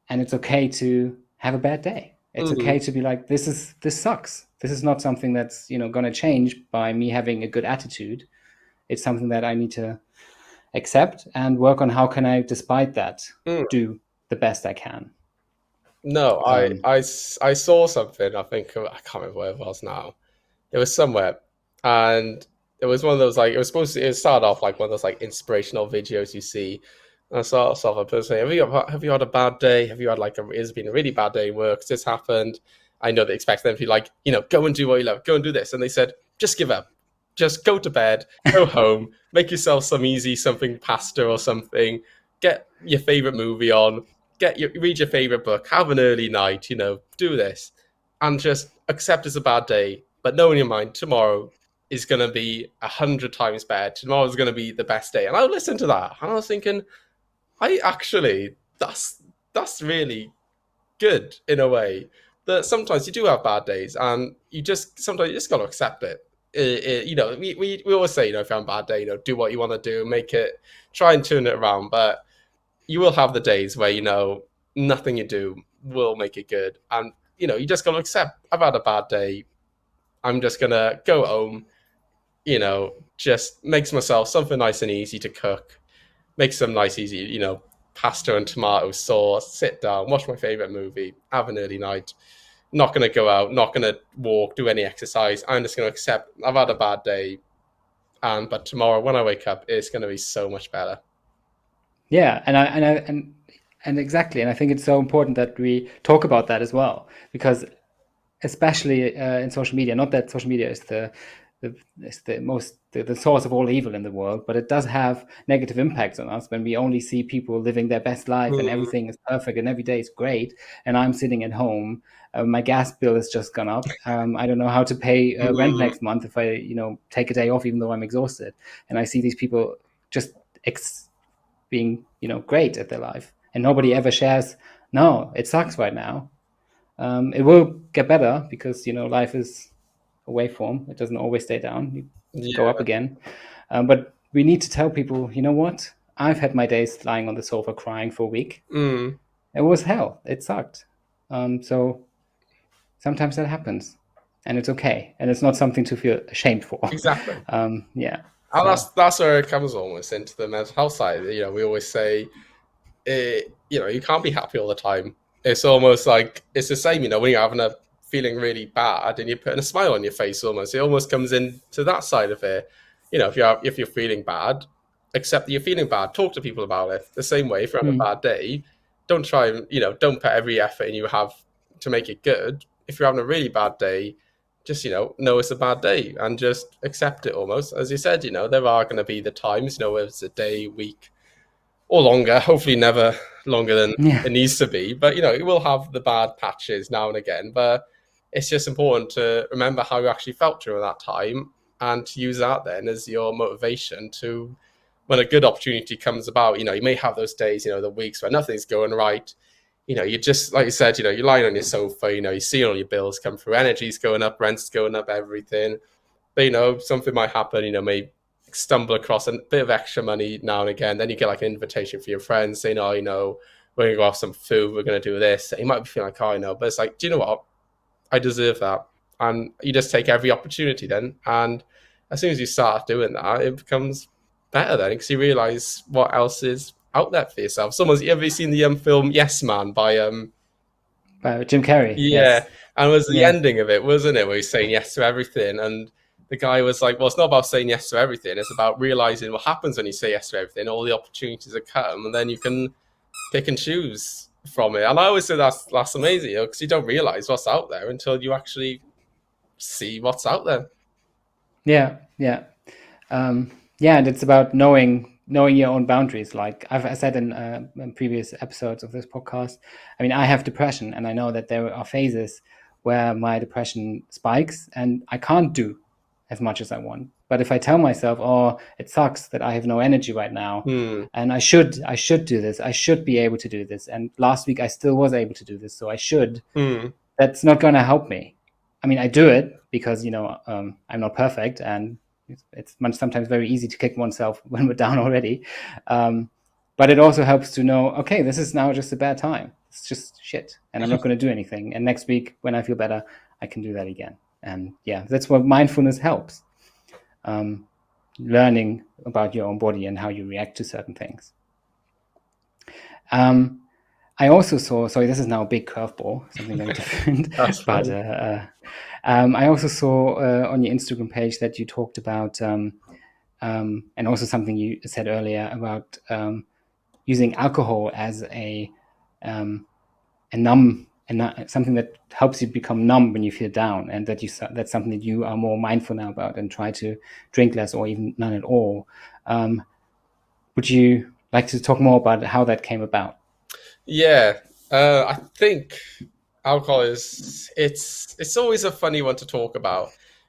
And it's okay to have a bad day. It's okay to be like, this sucks. This is not something that's, going to change by me having a good attitude. It's something that I need to accept and work on how can I, despite that, do the best I can. No, Um, I saw something. I think I can't remember where it was now. It was somewhere, and it was one of those like it was supposed to. It started off like one of those like inspirational videos you see. And I saw a person saying, have you had a bad day? Have you had like it's been a really bad day at work? This happened. I know they expect them to be like, go and do what you love, go and do this. And they said, just give up, just go to bed, go home, make yourself something pasta or something, get your favorite movie on, read your favorite book, have an early night, do this, and just accept it's a bad day, but know in your mind tomorrow is going to be 100 times better. Tomorrow is going to be the best day. And I listened to that, and I was thinking, that's really good in a way. That sometimes you do have bad days, and sometimes you just got to accept it. We always say, if you have a bad day, do what you want to do, try and turn it around. But you will have the days where nothing you do will make it good, and you just got to accept. I've had a bad day. I'm just gonna go home. Just makes myself something nice and easy to cook. Make some nice, easy, pasta and tomato sauce. Sit down, watch my favorite movie, have an early night. Not gonna go out. Not gonna walk, do any exercise. I'm just gonna accept I've had a bad day, but tomorrow when I wake up, it's gonna be so much better. yeah, and exactly, and I think it's so important that we talk about that as well, because especially in social media, not that social media is the source of all evil in the world, but it does have negative impacts on us when we only see people living their best life and Mm, everything is perfect and every day is great, and I'm sitting at home. My gas bill has just gone up. I don't know how to pay rent mm, next month if I, take a day off, even though I'm exhausted. And I see these people just being, great at their life, and nobody ever shares. No, it sucks right now. It will get better because life is a waveform. It doesn't always stay down. You go up yeah. again. But we need to tell people, you know what? I've had my days lying on the sofa crying for a week. Mm, It was hell. It sucked. So sometimes that happens, and it's okay, and it's not something to feel ashamed for. exactly. Yeah. And So that's where it comes almost into the mental health side. We always say, you can't be happy all the time. It's almost like it's the same, when you're having a feeling really bad and you're putting a smile on your face. It almost comes into that side of it. If you're feeling bad, accept that you're feeling bad. Talk to people about it. The same way, if you're having a bad day, don't try and don't put every effort in you have to make it good. If you're having a really bad day, just know it's a bad day and just accept it. Almost as you said, there are going to be the times, where it's a day, week, or longer. Hopefully, never longer than yeah, it needs to be. But it will have the bad patches now and again. But it's just important to remember how you actually felt during that time and to use that then as your motivation to when a good opportunity comes about. You may have those days, the weeks where nothing's going right. You just like you said, you're lying on your sofa. You're seeing all your bills come through, energy's going up, rent's going up, everything. But something might happen. May stumble across a bit of extra money now and again. Then you get like an invitation for your friends saying, "Oh, we're gonna go have some food. We're gonna do this." And you might be feeling like, "Oh, I know," but it's like, do you know what? I deserve that, and you just take every opportunity then. And as soon as you start doing that, it becomes better then because you realize what else is out there for yourself. You ever seen the film Yes Man by by Jim Carrey. yeah, Yes. and it was the Yeah. ending of it, wasn't it? Where he's saying yes to everything, and the guy was like, "Well, it's not about saying yes to everything. It's about realizing what happens when you say yes to everything. All the opportunities that come, and then you can pick and choose from it." And I always say that's amazing, because you don't realize what's out there until you actually see what's out there. Yeah. Yeah. Yeah, and it's about knowing your own boundaries. Like I said in previous episodes of this podcast, I mean, I have depression, and I know that there are phases where my depression spikes, and I can't do as much as I want. But if I tell myself, "Oh, it sucks that I have no energy right now, Hmm. and I should do this. I should be able to do this, and last week I still was able to do this, so I should," Hmm. that's not going to help me. I mean, I do it because I'm not perfect, and it's sometimes very easy to kick oneself when we're down already. Um, but it also helps to know, okay, this is now just a bad time. It's just shit, and I'm not going to do anything. And next week, when I feel better, I can do that again. And yeah, that's what mindfulness helps. Um, Learning about your own body and how you react to certain things. Um, I also saw, sorry, this is now a big curveball, something very different, That's but fine. I also saw on your Instagram page that you talked about, and also something you said earlier about using alcohol as a numb, and something that helps you become numb when you feel down, and that's something that you are more mindful now about and try to drink less or even none at all. Um, would you like to talk more about how that came about? Yeah, I think alcohol is it's always a funny one to talk about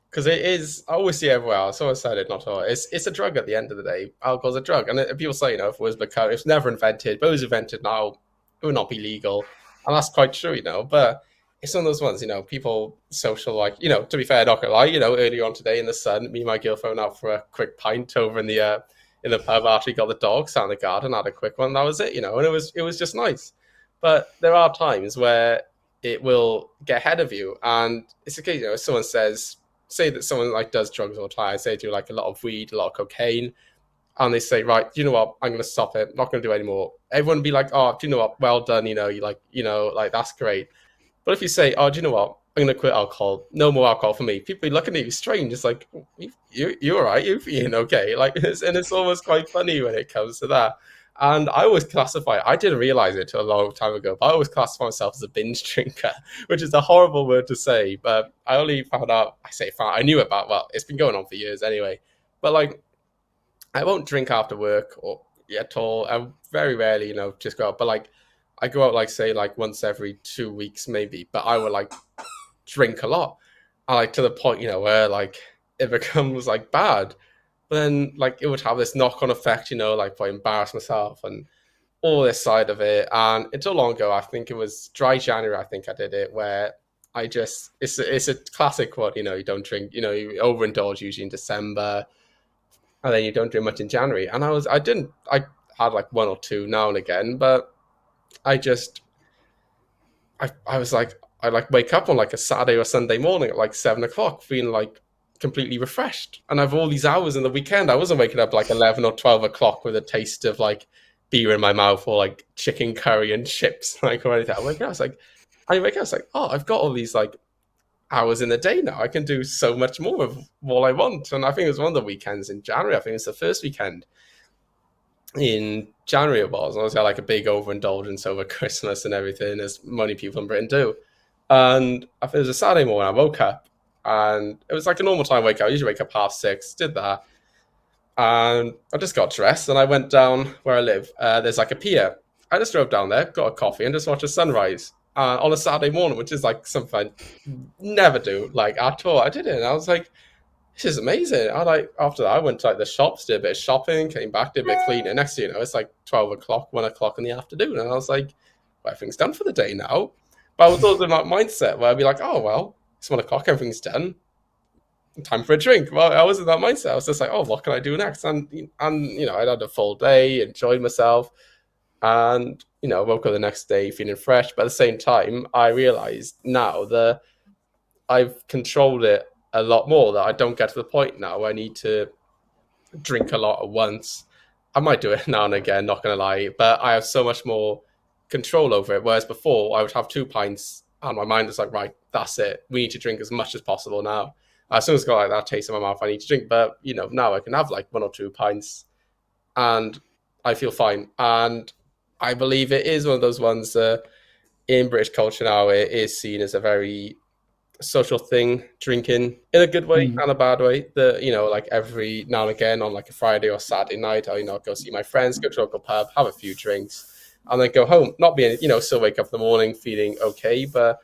because it is. I always see everywhere else. Someone said it, not all. It's a drug at the end of the day. Alcohol's a drug, and people say, if it was become, it's never invented, but it was invented now, it would not be legal, and that's quite true, But it's one of those ones, people social, like, to be fair, not gonna lie, earlier on today in the sun, me and my girlfriend went out for a quick pint over in the pub after we got the dogs out in the garden, had a quick one. That was it, and it was just nice. But there are times where it will get ahead of you, and it's okay. If someone say that someone like does drugs all the time, say do like a lot of weed, a lot of cocaine, and they say, right, you know what, I'm going to stop it, I'm not going to do it anymore. Everyone would be like, oh, do you know what, well done, like that's great. But if you say, oh, do you know what, I'm going to quit alcohol, no more alcohol for me, people be looking at you strange. It's like, you're all right, you're feeling okay. Like, and it's almost quite funny when it comes to that. And I always classify, I didn't realize it till a long time ago, but I always classify myself as a binge drinker, which is a horrible word to say, but I only found out, I knew about, well, it's been going on for years anyway. But like, I won't drink after work or at all. I very rarely, just go out. But like, I go out like say like once every 2 weeks maybe. But I would like drink a lot, I like to the point where like it becomes like bad. But then like it would have this knock on effect, like if I embarrass myself and all this side of it. And it's so long ago, I think it was dry January. I think I did it where I just it's a classic one. You don't drink. You overindulge usually in December and then you don't do much in January. And I had like one or two now and again, but I just, I was like, I like wake up on like a Saturday or Sunday morning at like 7 o'clock, feeling like completely refreshed. And I've all these hours in the weekend. I wasn't waking up like 11 or 12 o'clock with a taste of like beer in my mouth or like chicken curry and chips, like or anything. I wake up, I was like, oh, I've got all these like hours in the day now. I can do so much more of what I want. And I think it was one of the weekends in January. I think it's the first weekend in January it was. I always had like a big overindulgence over Christmas and everything, as many people in Britain do. And I think it was a Saturday morning. I woke up and it was like a normal time wake up. I usually wake up 6:30, did that. And I just got dressed and I went down where I live. There's like a pier. I just drove down there, got a coffee, and just watched the sunrise on a Saturday morning, which is like something I never do, like at all. I did it, and I was like, "This is amazing." I like after that, I went to like the shops, did a bit of shopping, came back, did a bit of cleaning. Next thing you know, it's like 12 o'clock, 1 o'clock in the afternoon, and I was like, well, "Everything's done for the day now." But I was also in that mindset where I'd be like, "Oh well, it's 1 o'clock, everything's done, time for a drink." Well, I was in that mindset. I was just like, "Oh, what can I do next?" And I'd had a full day, enjoyed myself, and woke up the next day feeling fresh. But at the same time, I realized now that I've controlled it a lot more. That I don't get to the point now where I need to drink a lot at once. I might do it now and again, not gonna lie, but I have so much more control over it. Whereas before, I would have 2 pints, and my mind is like, right, that's it. We need to drink as much as possible now. As soon as I got like that taste in my mouth, I need to drink. But now I can have like 1 or 2 pints, and I feel fine. And I believe it is one of those ones that in British culture now it is seen as a very social thing, drinking in a good way Mm. and a bad way. Like every now and again on like a Friday or Saturday night, I'll go see my friends, go to a local pub, have a few drinks, and then go home. Not being, still wake up in the morning feeling okay. But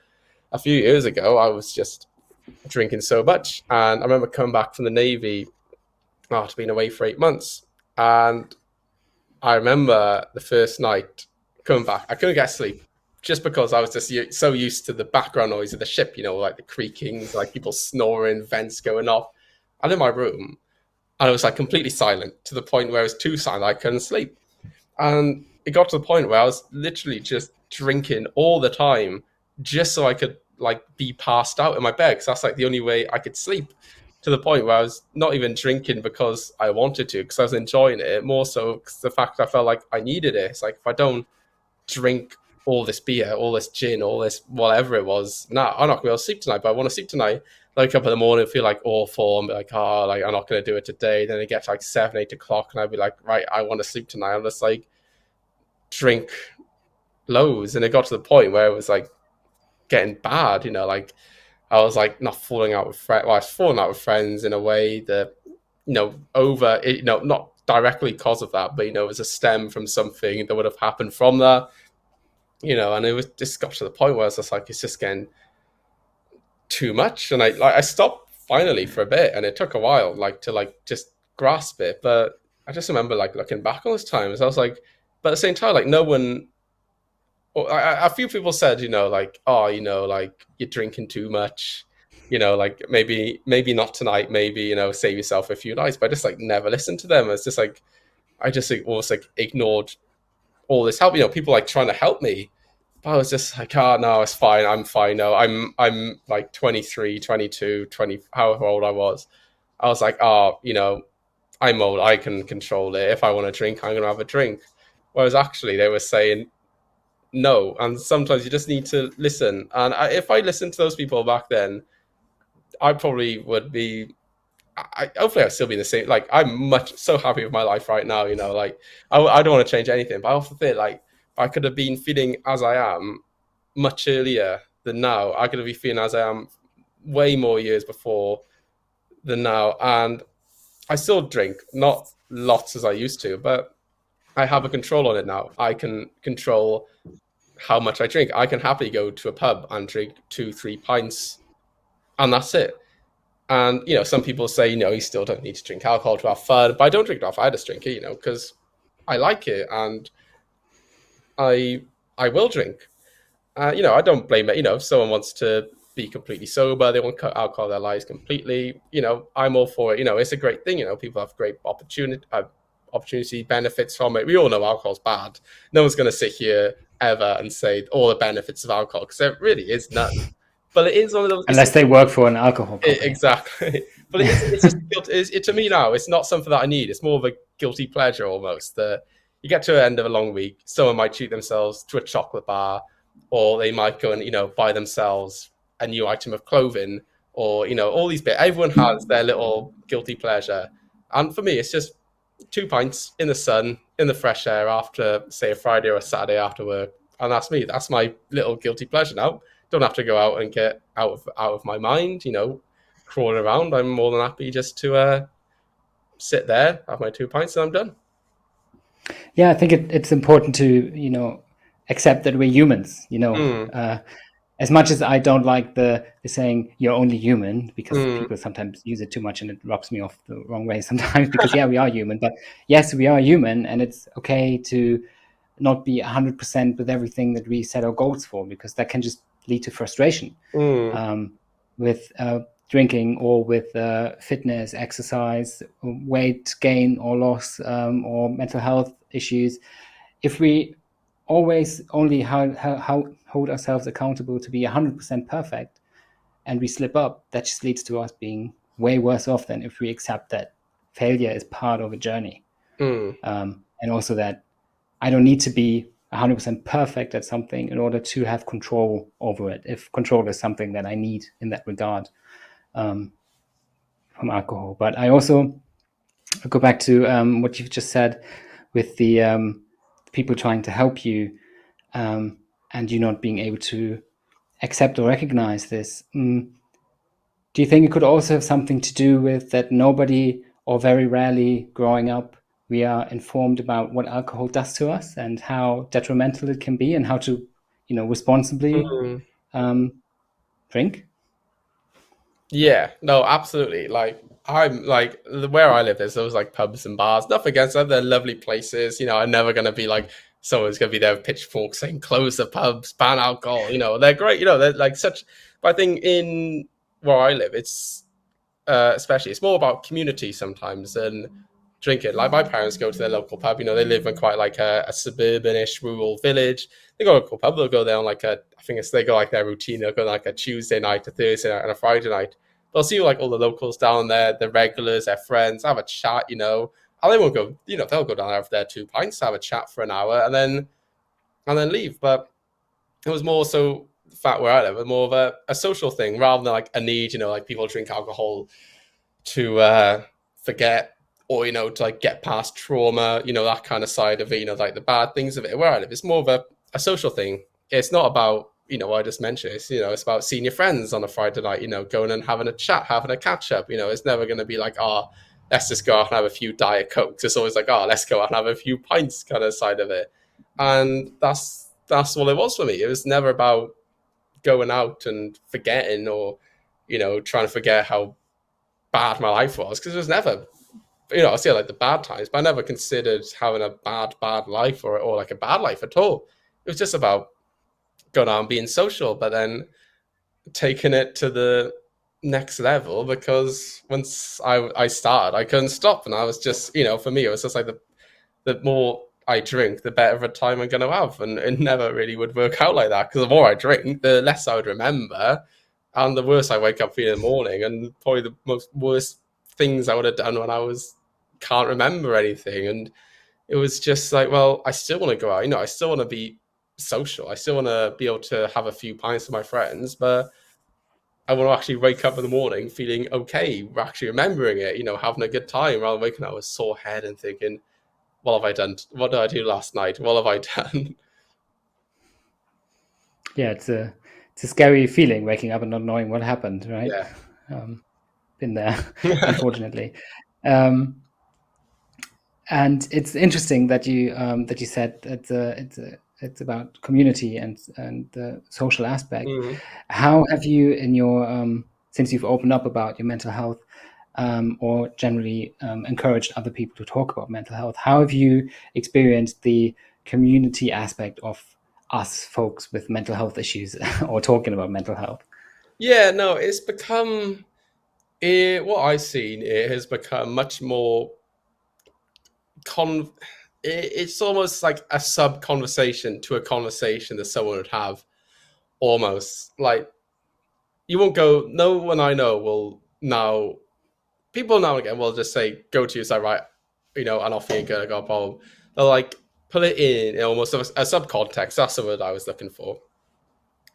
a few years ago, I was just drinking so much. And I remember coming back from the Navy after being away for 8 months. And I remember the first night coming back, I couldn't get sleep just because I was just so used to the background noise of the ship, like the creakings, like people snoring, vents going off. I'm in my room and it was like completely silent to the point where it was too silent I couldn't sleep. And it got to the point where I was literally just drinking all the time just so I could like be passed out in my bed because that's like the only way I could sleep. To the point where I was not even drinking because I wanted to, because I was enjoying it more so because the fact I felt like I needed it. It's like if I don't drink all this beer, all this gin, all this whatever it was. Nah, I'm not gonna be able to sleep tonight, but I want to sleep tonight. Wake up in the morning, feel like awful, and be like, oh, like I'm not gonna do it today. Then it gets like 7, 8 o'clock, and I'd be like, right, I want to sleep tonight. I'm just like drink loads, and it got to the point where it was like getting bad. Like I was like not falling out with friends. Well, I was falling out with friends in a way that over it, not directly because of that, but it was a stem from something that would have happened from that. And it was just got to the point where I was just like, it's just getting too much, and I stopped finally for a bit, and it took a while, to just grasp it. But I just remember looking back on those times, I was like, but at the same time, no one. A few people said, oh, you're drinking too much, maybe not tonight, maybe save yourself a few nights. But I just never listened to them. It's just I just almost ignored all this help. People trying to help me. But I was just like, oh, no, it's fine. I'm fine. No, I'm 23, 22, 20, however old I was. I was like, oh, I'm old. I can control it. If I want to drink, I'm going to have a drink. Whereas actually they were saying no. And sometimes you just need to listen. And if I listened to those people back then, I probably would be, hopefully I'd still be the same. I'm so happy with my life right now. I don't want to change anything. But I often feel I could have been feeling as I am much earlier than now. I could have been feeling as I am way more years before than now. And I still drink, not lots as I used to, but I have a control on it now. I can control how much I drink. I can happily go to a pub and drink 2-3 pints, and that's it. And, some people say, you still don't need to drink alcohol to have fun, but I don't drink alcohol. I just drink it, because I like it, and I will drink. I don't blame it. If someone wants to be completely sober, they want to cut alcohol out of their lives completely, I'm all for it. It's a great thing. People have great opportunity benefits from it. We all know alcohol's bad. No one's going to sit here ever and say all the benefits of alcohol, because there really is none. But it is one of those, unless they work for an alcohol company. Exactly. But it's just to me now, it's not something that I need. It's more of a guilty pleasure almost. You get to the end of a long week, someone might treat themselves to a chocolate bar, or they might go and buy themselves a new item of clothing, or all these bits. Everyone has their little guilty pleasure, and for me, it's just 2 pints in the sun, in the fresh air, after say a Friday or a Saturday after work, and that's me. That's my little guilty pleasure now. Don't have to go out and get out of my mind, crawling around. I'm more than happy just to sit there, have my 2 pints, and I'm done. Yeah, I think it's important to accept that we're humans. As much as I don't like the saying "you're only human," because people sometimes use it too much, and it rubs me off the wrong way sometimes. Because we are human, but yes, we are human, and it's okay to not be 100% with everything that we set our goals for, because that can just lead to frustration with drinking, or with fitness, exercise, weight gain or loss, or mental health issues. If we always only hold ourselves accountable to be 100% perfect, and we slip up, that just leads to us being way worse off than if we accept that failure is part of a journey. And also that I don't need to be 100% perfect at something in order to have control over it, if control is something that I need in that regard from alcohol. But I also go back to what you've just said with the people trying to help you, and you not being able to accept or recognize this. Do you think it could also have something to do with that nobody, or very rarely growing up, we are informed about what alcohol does to us and how detrimental it can be, and how to, responsibly drink? Yeah, no, absolutely. I'm where I live, there's those pubs and bars. Nothing against them, they're lovely places. I'm never gonna be someone's gonna be there with pitchforks saying close the pubs, ban alcohol. They're great. They're such. But I think in where I live, it's especially it's more about community sometimes than drinking. My parents go to their local pub. They live in quite a suburban-ish rural village. They go to a local pub. They'll go there on I think they go their routine. They'll go a Tuesday night, a Thursday night, and a Friday night. They'll see all the locals down there, the regulars, their friends, have a chat. And they won't go. They'll go down there for their 2 pints, have a chat for an hour, and then leave. But it was more so the fact where I live, more of a social thing rather than like a need. Like people drink alcohol to forget, or to like get past trauma, that kind of side of it, like the bad things of it. Where I live, it's more of a social thing. It's not about what I just mentioned. It's about seeing your friends on a Friday night, going and having a chat, having a catch up. It's never going to be like, oh, let's just go out and have a few Diet Cokes. It's always like, oh, let's go out and have a few pints kind of side of it. And that's what it was for me. It was never about going out and forgetting, or trying to forget how bad my life was, because it was never, I see like the bad times, but I never considered having a bad life, or like a bad life at all. It was just about going out and being social, but then taking it to the next level, because once I started, I couldn't stop, and I was just, for me, it was just like the more I drink, the better of a time I'm going to have, and it never really would work out like that, because the more I drink, the less I would remember, and the worse I wake up feeling in the morning, and probably the most worst things I would have done when I can't remember anything. And it was just like, well, I still want to go out, I still want to be social, I still want to be able to have a few pints with my friends, but I want to actually wake up in the morning feeling okay, actually remembering it, having a good time, rather than waking up with a sore head and thinking, what have I done? What did I do last night? What have I done? Yeah, it's a scary feeling, waking up and not knowing what happened, right? Yeah. Been there, unfortunately. And it's interesting that you said it's about community and the social aspect. Mm-hmm. How have you, in your since you've opened up about your mental health, or generally encouraged other people to talk about mental health, how have you experienced the community aspect of us folks with mental health issues or talking about mental health? Yeah, no, it's become, what I've seen, it has become much more it's almost like a sub conversation to a conversation that someone would have, almost like, you won't go, no one I know will now, people now and again will just say, go to your side, right, and off you go, go home. They'll like put it in almost a subcontext. That's the word I was looking for.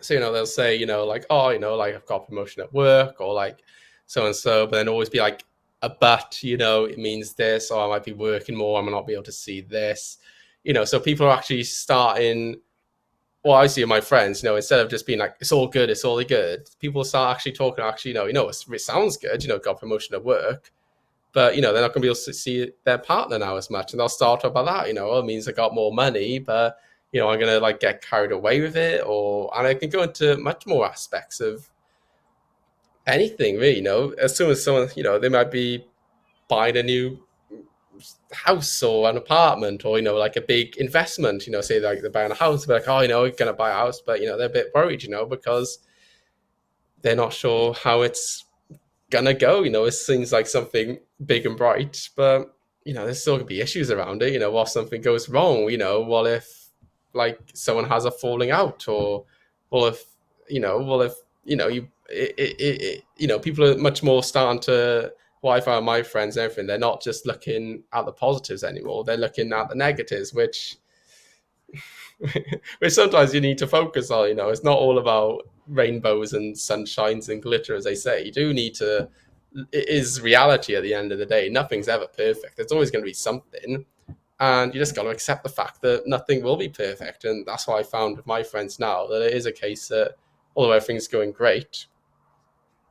So, they'll say, like, oh, like I've got a promotion at work, or like so and so, but then always be like a but, it means this, or I might be working more, I might not be able to see this, so people are actually starting, well, I see in my friends, instead of just being like, it's all good, it's all good, people start actually talking, actually, it sounds good, got promotion at work, but, they're not going to be able to see their partner now as much. And they'll start talking about that, well, it means I got more money, but, I'm going to like get carried away with it. And I can go into much more aspects of anything, really, as soon as someone, they might be buying a new house or an apartment, or, like a big investment, say like they're buying a house, they're like, oh, we're going to buy a house, but, they're a bit worried, because they're not sure how it's gonna go. It seems like something big and bright, but there's still gonna be issues around it. What if something goes wrong? What if like someone has a falling out, or what if people are much more starting to. What I found my friends and everything, they're not just looking at the positives anymore. They're looking at the negatives, which sometimes you need to focus on. It's not all about rainbows and sunshines and glitter, as they say. You do need to. It is reality at the end of the day. Nothing's ever perfect. There's always going to be something, and you just got to accept the fact that nothing will be perfect. And that's what I found with my friends now, that it is a case that although everything's going great,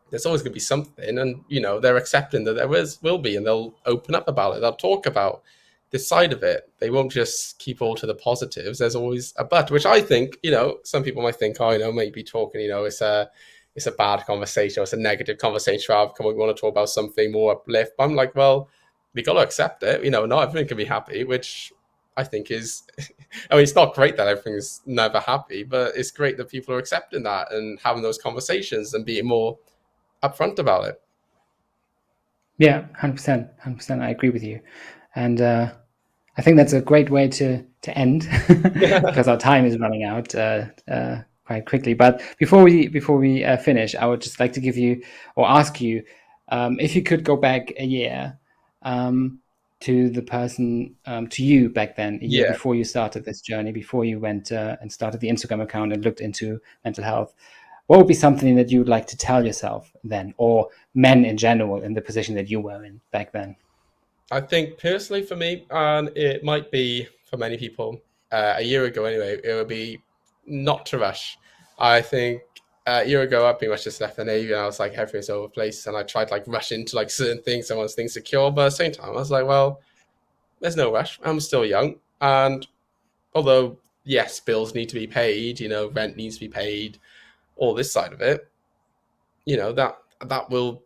there's always going to be something, and they're accepting that there will be, and they'll open up about it. They'll talk about this side of it. They won't just keep all to the positives. There's always a but, which I think, some people might think, oh, maybe talking, it's a bad conversation, or it's a negative conversation. We want to talk about something more uplift. But I'm like, well, we got to accept it. Not everyone can be happy, which I think is, I mean, it's not great that everything's never happy, but it's great that people are accepting that and having those conversations and being more upfront about it. Yeah, 100%. 100%. I agree with you. And I think that's a great way to end because our time is running out quite quickly. But before we finish, I would just like to give you or ask you if you could go back a year. to the person, to you back then, a year Yeah. before you started this journey, before you went and started the Instagram account and looked into mental health, what would be something that you would like to tell yourself then, or men in general in the position that you were in back then? I think personally for me, and it might be for many people, a year ago anyway, it would be not to rush. I think a year ago, I pretty much just left the Navy and I was like, everything's over the place. And I tried to like rush into like certain things and once things secure. But at the same time, I was like, well, there's no rush. I'm still young. And although, yes, bills need to be paid, rent needs to be paid, all this side of it, that will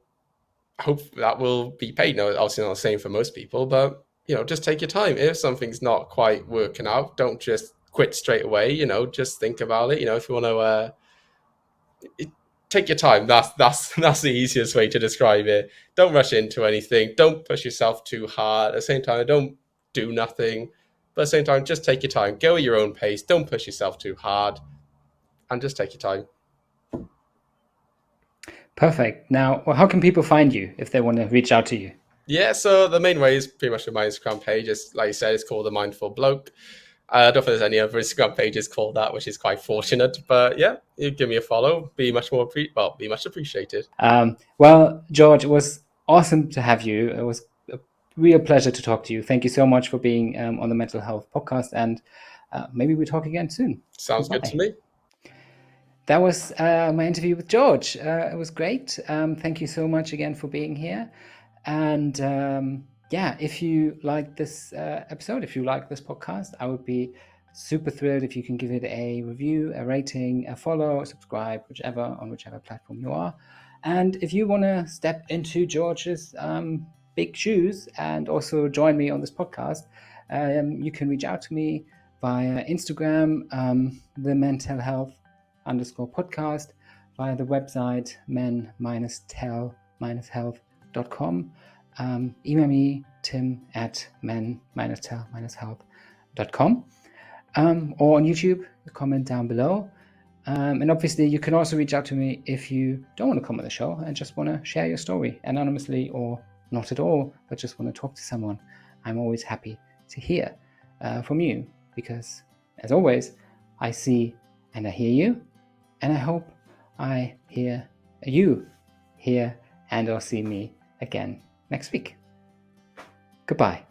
hope that will be paid. No, obviously not the same for most people, but just take your time. If something's not quite working out, don't just quit straight away. Just think about it. If you want to take your time. That's the easiest way to describe it. Don't rush into anything. Don't push yourself too hard. At the same time, don't do nothing. But at the same time, just take your time. Go at your own pace. Don't push yourself too hard, and just take your time. Perfect. Now, well, how can people find you if they want to reach out to you? Yeah, so the main way is pretty much my Instagram page. It's, like you said, it's called The Mindful Bloke. I don't think there's any other Instagram pages called that, which is quite fortunate. But yeah, you give me a follow. Be much appreciated. Well, George, it was awesome to have you. It was a real pleasure to talk to you. Thank you so much for being on the MenTell Health Podcast, and maybe we'll talk again soon. Sounds Goodbye. good to me. That was my interview with George. It was great. Thank you so much again for being here. And if you like this episode, if you like this podcast, I would be super thrilled if you can give it a review, a rating, a follow, subscribe, on whichever platform you are. And if you want to step into George's big shoes and also join me on this podcast, you can reach out to me via Instagram, the MenTell Health _podcast, via the website men-tell-health.com. Email me tim@men-tell-health.com, or on YouTube, comment down below. And obviously you can also reach out to me if you don't want to come on the show and just want to share your story anonymously or not at all, but just want to talk to someone. I'm always happy to hear from you, because as always, I see and I hear you, and I hope I hear you here and or see me again next week. Goodbye.